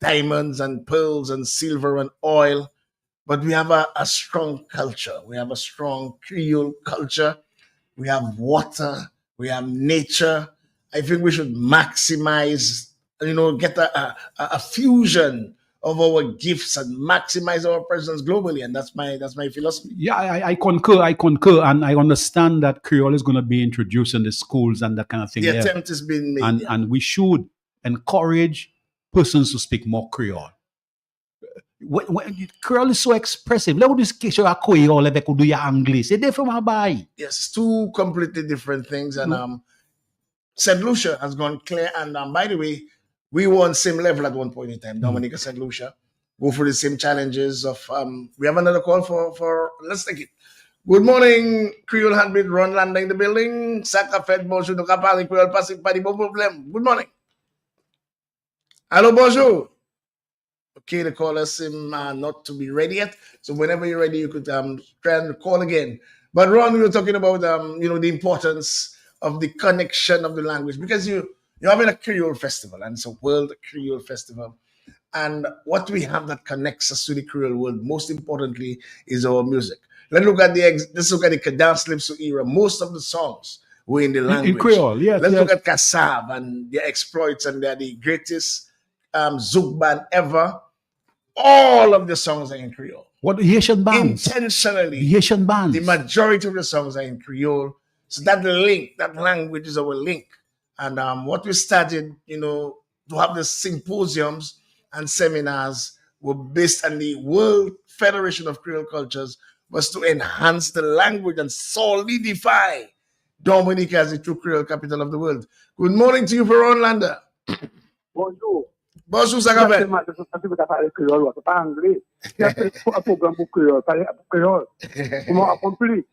Speaker 1: diamonds and pearls and silver and oil, but we have a strong culture. We have a strong Creole culture. We have water. We have nature. I think we should maximize, get a fusion of our gifts and maximize our presence globally. And that's my philosophy.
Speaker 5: Yeah, I concur, and I understand that Creole is going to be introduced in the schools and that kind of thing
Speaker 1: The
Speaker 5: there,
Speaker 1: attempt has been made.
Speaker 5: and
Speaker 1: Yeah.
Speaker 5: and we should encourage persons to speak more Creole. Creole is so expressive. Let me just show you Creole avec ou do ya English. C'est différent bay.
Speaker 1: Yes, two completely different things. And St. Lucia has gone clear. And by the way, we were on same level at one point in time. Dominica, St. Lucia, go through the same challenges of. We have another call for. Let's take it. Good morning, Creole Heartbeat, Ron Landa in the building. Saka Fed, bonjour, no kapali, Creole passing, pas de bon problem. Good morning. Hello, bonjour. Okay, the caller seem not to be ready yet. So whenever you're ready, you could try and call again. But Ron, we were talking about the importance of the connection of the language because you're having a Creole festival and it's a World Creole Festival. And what we have that connects us to the Creole world, most importantly, is our music. Let's look at the Cadence Lipso era. Most of the songs were in the language.
Speaker 5: In Creole, yes.
Speaker 1: Let's
Speaker 5: yes.
Speaker 1: look at Kassav and their exploits, and they're the greatest Zouk band ever. All of the songs are in Creole.
Speaker 5: What Haitian bands?
Speaker 1: Intentionally,
Speaker 5: The Haitian bands.
Speaker 1: the majority of the songs are in Creole. So that link, that language is our link. And what we started, to have the symposiums and seminars were based on the World Federation of Creole Cultures was to enhance the language and solidify Dominica as the true Creole capital of the world. Good morning to you, Veron Landa.
Speaker 6: Bonjour.
Speaker 1: Bonjour, Sagabet.
Speaker 6: Parler créole, pas anglais. Il y a un programme pour créole, parler créole. Comment accompli?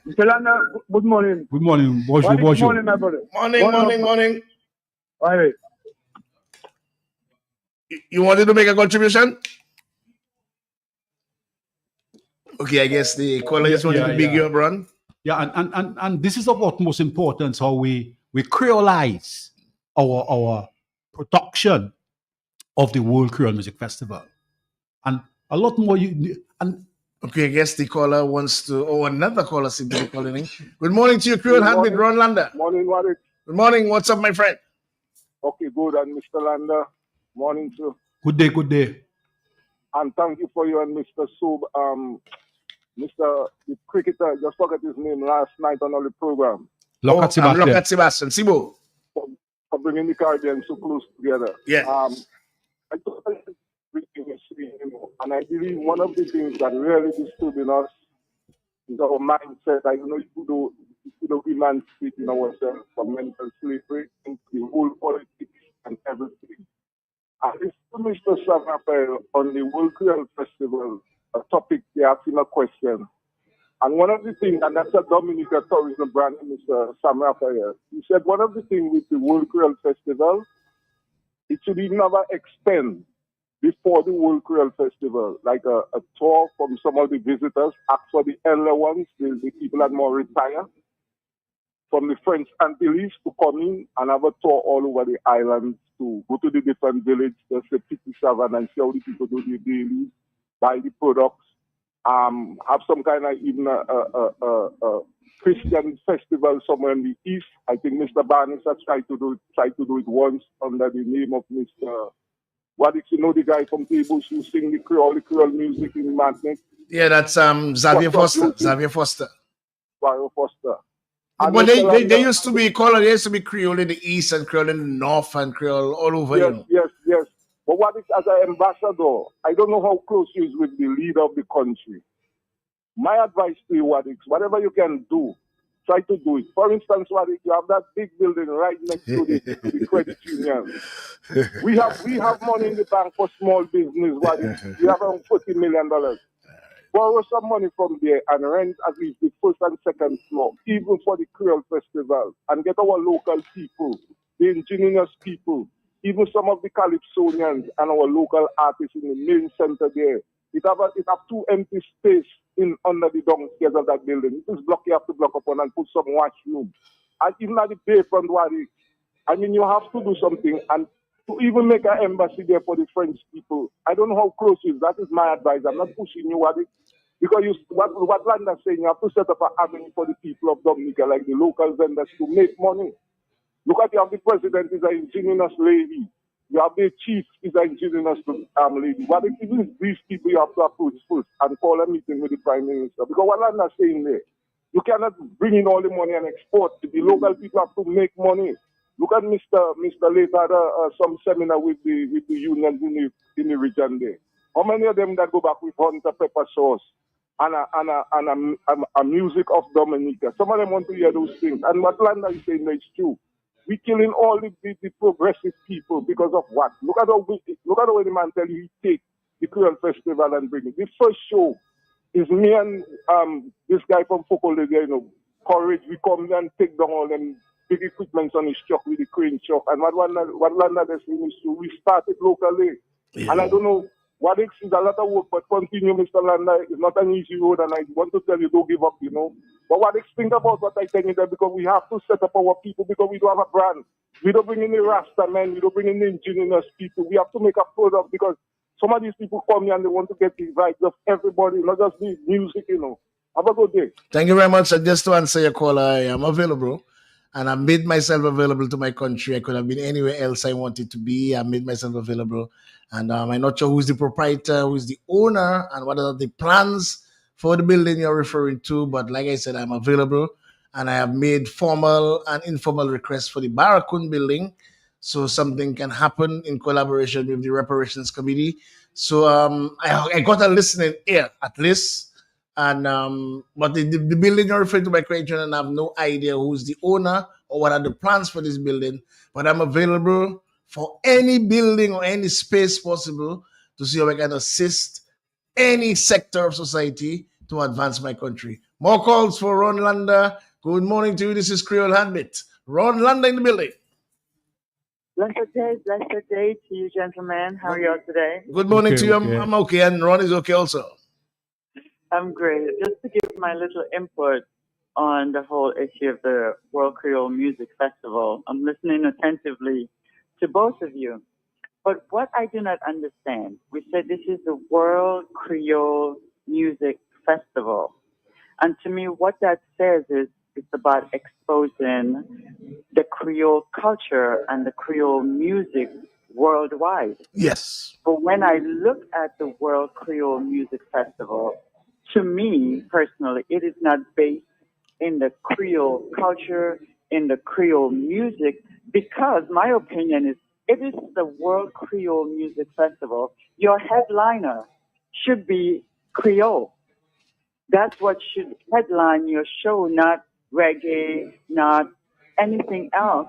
Speaker 6: Mr. Lana, good morning.
Speaker 5: Good morning. Bonjour,
Speaker 6: Good
Speaker 5: bonjour.
Speaker 6: morning, my brother.
Speaker 1: Morning.
Speaker 6: Right.
Speaker 1: You wanted to make a contribution? Okay, I guess the caller just wanted to big you up, Ron.
Speaker 5: Yeah, and this is of utmost importance how we creolize our production of the World Creole Music Festival. And a lot more
Speaker 1: Okay, I guess the caller wants to another caller seems to be calling in. Good morning to you, Creole Heartbeat, Ron Landa.
Speaker 6: Morning, Warwick.
Speaker 1: Good morning, what's up, my friend?
Speaker 6: Okay, good. And Mr. Landa, morning, sir.
Speaker 5: good day.
Speaker 6: And thank you for you and Mr. Sub, Mr. the cricketer, just forgot his name last night on the program.
Speaker 5: Look at
Speaker 1: Sebastian. Sibo.
Speaker 6: For bringing the Caribbean so close together.
Speaker 1: Yeah.
Speaker 6: I totally agree with you, and I believe one of the things that really disturbing us is our mindset. I know you could emancipating ourselves from mental slavery into the whole politics and everything. I listened to Mr. Savaper on the World Creole Festival, a topic they asked him a question. And one of the things, and that's a Dominica tourism brand, Mr. Sam Raphael, he said one of the things with the World Creole Festival, it should even have an extend before the World Creole Festival, like a tour from some of the visitors, ask for the elder ones, the people that more retire, from the French Antilles to come in and have a tour all over the islands, to go to the different villages, just the Petit Savannah and see how the people do their daily, buy the products. Have some kind of even a Christian festival somewhere in the east. I think Mr. Barnes has tried to do it once under the name of Mr. What is the guy from Tables who sing the Creole music in Magnet?
Speaker 1: Yeah, that's Xavier Foster. Xavier Foster. But they used to be Creole. They used to be Creole in the east and Creole in the north and Creole all over.
Speaker 6: Yes. But what is, as an ambassador, I don't know how close you is with the leader of the country. My advice to you, Wadix, whatever you can do, try to do it. For instance, Wadix, you have that big building right next to the credit union. We have money in the bank for small business, Wadix. We have around $40 million. Borrow some money from there and rent at least the first and second floor, even for the Creole Festival, and get our local people, the indigenous people, even some of the Calypsonians and our local artists in the main center there. It have two empty space
Speaker 7: in under the downstairs of that building. This block you have to block upon and put some washroom. And even at the bayfront where I mean, you have to do something and to even make an embassy there for the French people. I don't know how close it is. That is my advice. I'm not pushing you, Wadi. Because what Landa's saying, you have to set up an avenue for the people of Dominica, like the local vendors, to make money. Look at you have the president is an indigenous lady. You have the chief is an indigenous lady. What if even these people you have to approach first and call a meeting with the prime minister? Because what Landa's saying there, you cannot bring in all the money and export. The local people have to make money. Look at Mr. Later some seminar with the unions in the region there. How many of them that go back with Hunter pepper sauce and a music of Dominica? Some of them want to hear those things. And what Landa is saying is true. We're killing all the progressive people because of what? Look at how the man tell you he take the Creole Festival and bring it. The first show is me and this guy from Fokole, Courage. We come there and take down all them big equipment on his truck with the crane truck. And what Landa is saying is to restart it locally. Yeah. And I don't know what it is a lot of work, but continue, Mr. Landa. It's not an easy road, and I want to tell you, don't give up, But what I think about what I tell you that because we have to set up our people because we don't have a brand. We don't bring in the Rasta men, we don't bring in the indigenous people. We have to make a product because some of these people come here and they want to get the rights of everybody, not just the music, Have a good day.
Speaker 1: Thank you very much. And just to answer your call, I am available. And I made myself available to my country. I could have been anywhere else I wanted to be. I made myself available. And I'm not sure who's the proprietor, who's the owner, and what are the plans for the building you're referring to. But like I said, I'm available. And I have made formal and informal requests for the Barracoon building. So something can happen in collaboration with the reparations committee. So I got a listening ear at least. And but the building you're referring to by creation, and I have no idea who's the owner or what are the plans for this building. But I'm available for any building or any space possible to see how I can assist any sector of society to advance my country. More calls for Ron Landa. Good morning to you. This is Creole Heartbeat. Ron Landa in the building.
Speaker 8: Blessed day to you, gentlemen. How are you all today?
Speaker 1: Good morning to you. I'm okay, and Ron is okay also.
Speaker 8: I'm great. Just to give my little input on the whole issue of the World Creole Music Festival, I'm listening attentively to both of you. But what I do not understand, we said this is the World Creole Music Festival. And to me, what that says is it's about exposing the Creole culture and the Creole music worldwide.
Speaker 1: Yes.
Speaker 8: But when I look at the World Creole Music Festival, to me, personally, it is not based in the Creole culture, in the Creole music, because my opinion is it is the World Creole Music Festival. Your headliner should be Creole. That's what should headline your show, not reggae, not anything else,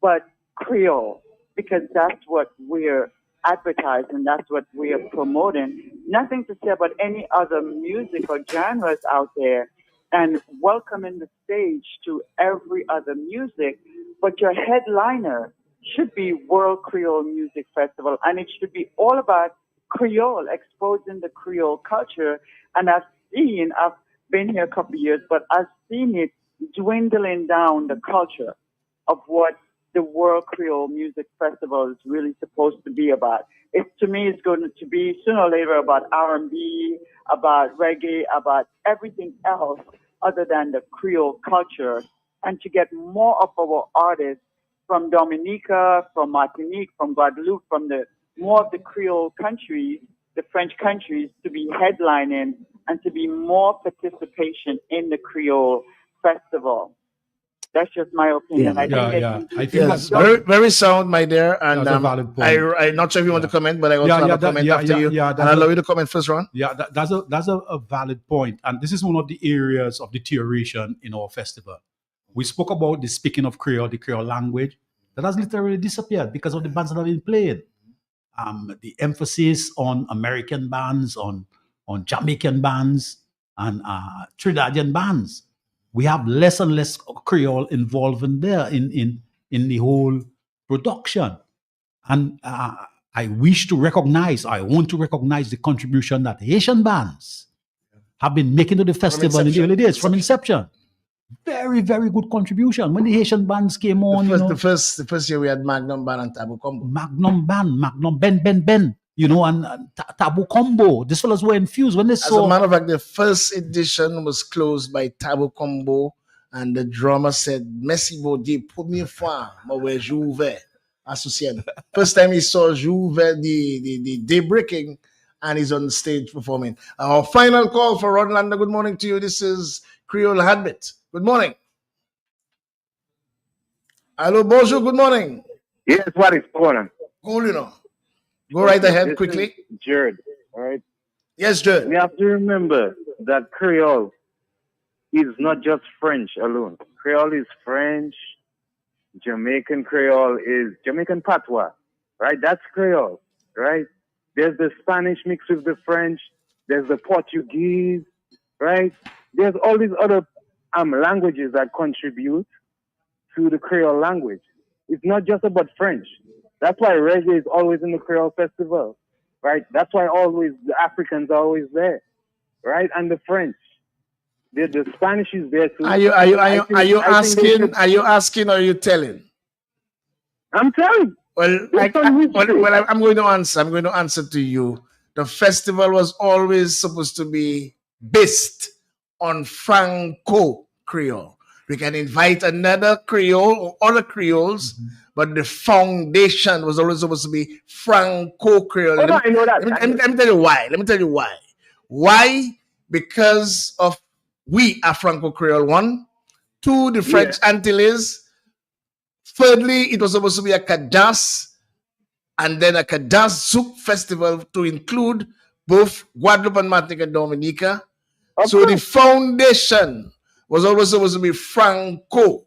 Speaker 8: but Creole, because that's what we're advertising, that's what we are promoting. Nothing to say about any other music or genres out there, and welcoming the stage to every other music, but your headliner should be World Creole Music Festival, and it should be all about Creole, exposing the Creole culture. And I've been here a couple of years, but I've seen it dwindling down the culture of what the World Creole Music Festival is really supposed to be about. To me, it's going to be sooner or later about R&B, about reggae, about everything else other than the Creole culture, and to get more of our artists from Dominica, from Martinique, from Guadeloupe, from more of the Creole countries, the French countries, to be headlining and to be more participation in the Creole festival. That's just my opinion.
Speaker 5: I think
Speaker 1: yes, very, very sound, my dear. And
Speaker 5: that's a valid point.
Speaker 1: I'm not sure if you want to comment, but I also have a comment after you. And I'll allow you to comment first, Ron.
Speaker 5: Yeah, that's a valid point. And this is one of the areas of deterioration in our festival. We spoke about the speaking of Creole, the Creole language. That has literally disappeared because of the bands that have been played. The emphasis on American bands, on Jamaican bands, and Trinidadian bands. We have less and less Creole involved in there in the whole production. And I want to recognize the contribution that Haitian bands have been making to the festival in the
Speaker 1: inception.
Speaker 5: early days, from inception. Very, very good contribution. When the Haitian bands came on,
Speaker 1: The first year we had Magnum Band and Taboo Combo.
Speaker 5: Magnum Band, Magnum Ben, and Taboo Combo. These fellas were infused when they
Speaker 1: As a
Speaker 5: saw.
Speaker 1: matter of fact, the first edition was closed by Taboo Combo, and the drummer said, Merci Baudier, première fois, moi Jouvet, associé. First time he saw Jouvet, the day breaking, and he's on the stage performing. Our final call for Ron Lander. Good morning to you. This is Creole Heartbeat. Good morning. Hello, bonjour, good morning.
Speaker 9: Yes, what is going on?
Speaker 1: Cool, Go right ahead quickly.
Speaker 9: Jared, all right?
Speaker 1: Yes, Jared.
Speaker 9: We have to remember that Creole is not just French alone. Creole is French. Jamaican Creole is Jamaican Patois, right? That's Creole, right? There's the Spanish mixed with the French. There's the Portuguese, right? There's all these other languages that contribute to the Creole language. It's not just about French. That's why reggae is always in the Creole festival, right? That's why always the Africans are always there, right? And the French. The Spanish is there too.
Speaker 1: Are you asking or are you telling?
Speaker 9: I'm telling.
Speaker 1: Well, I'm going to answer. I'm going to answer to you. The festival was always supposed to be based on Franco Creole. We can invite another Creole or other Creoles, but the foundation was always supposed to be Franco Creole.
Speaker 9: I know that.
Speaker 1: Let me tell you why. Why? Because of we are Franco Creole, one. Two, the French Antilles. Thirdly, it was supposed to be a Kadas and then a Kadas Zouk festival to include both Guadeloupe and Martinique and Dominica. So the foundation was always supposed to be Franco.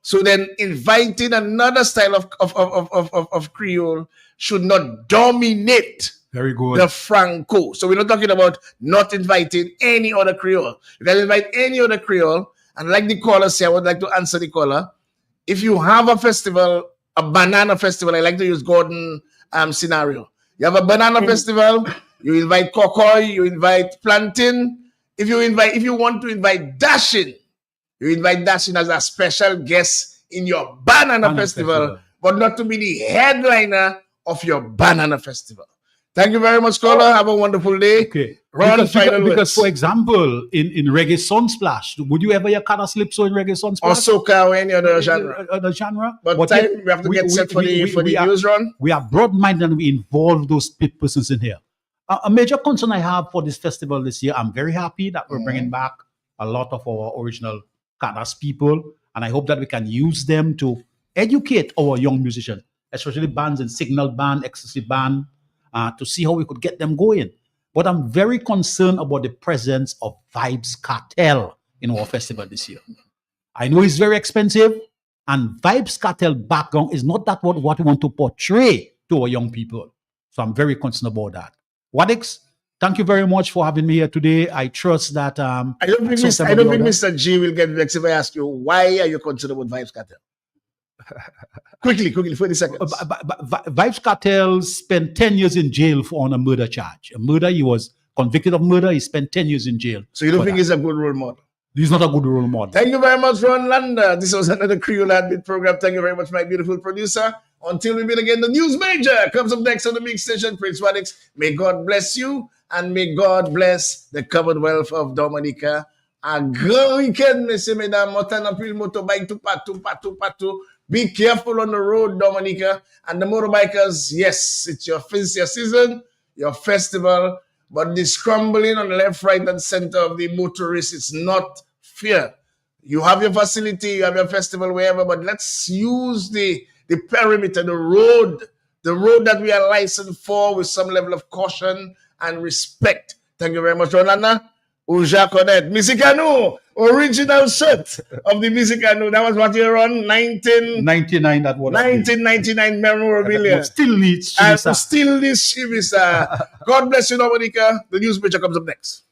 Speaker 1: So then inviting another style of Creole should not dominate
Speaker 5: Very good.
Speaker 1: the Franco. So we're not talking about not inviting any other Creole. You can invite any other Creole. And like the caller said, I would like to answer the caller. If you have a festival, a banana festival, I like to use Gordon scenario. You have a banana festival, you invite Kokoy, you invite Plantain. If you want to invite Dashin, you invite Dashin as a special guest in your banana festival, but not to be the headliner of your banana festival. Thank you very much, caller. Have a wonderful day.
Speaker 5: Okay.
Speaker 1: Ron,
Speaker 5: Because, for example, in Reggae Sunsplash, would you ever hear Kada Slipso in Reggae Sunsplash?
Speaker 1: Or soca or any other genre.
Speaker 5: Other genre?
Speaker 1: But we have to get set for the news run.
Speaker 5: We are broad-minded and we involve those persons in here. A major concern I have for this festival this year, I'm very happy that we're bringing back a lot of our original Kadas people, and I hope that we can use them to educate our young musicians, especially bands in Signal Band, Ecstasy Band, to see how we could get them going. But I'm very concerned about the presence of Vibes Cartel in our festival this year. I know it's very expensive, and Vibes Cartel background is not that what we want to portray to our young people. So I'm very concerned about that. Wadix, thank you very much for having me here today. I trust that... I
Speaker 1: don't think Mr. G will get vexed if I ask you, why are you concerned about Vibes Cartel? Quickly, 40 seconds.
Speaker 5: Vibes Cartel spent 10 years in jail on a murder charge. He was convicted of murder. He spent 10 years in jail.
Speaker 1: So you don't think he's a good role model?
Speaker 5: He's not a good role model.
Speaker 1: Thank you very much, Ron Lander. This was another Creole Heartbeat program. Thank you very much, my beautiful producer. Until we meet again, the News Major comes up next on the big station. Prince Wadix, may God bless you and may God bless the Commonwealth of Dominica. A grand weekend, messieurs, mesdames. Motan apil motorbike tout partout. Be careful on the road, Dominica. And the motorbikers, yes, it's your season, your festival, but the scrambling on the left, right, and center of the motorists, it's not fair. You have your facility, you have your festival, wherever, but let's use the perimeter, the road that we are licensed for with some level of caution and respect. Thank you very much, Rolanda. Uja Konet, Musicano, original shirt of the Musicano. That was what you're on,
Speaker 5: 1999, that was
Speaker 1: 1999 memorabilia.
Speaker 5: Still needs Chivisa.
Speaker 1: Still needs Chivisa. God bless you, Dominica. The news picture comes up next.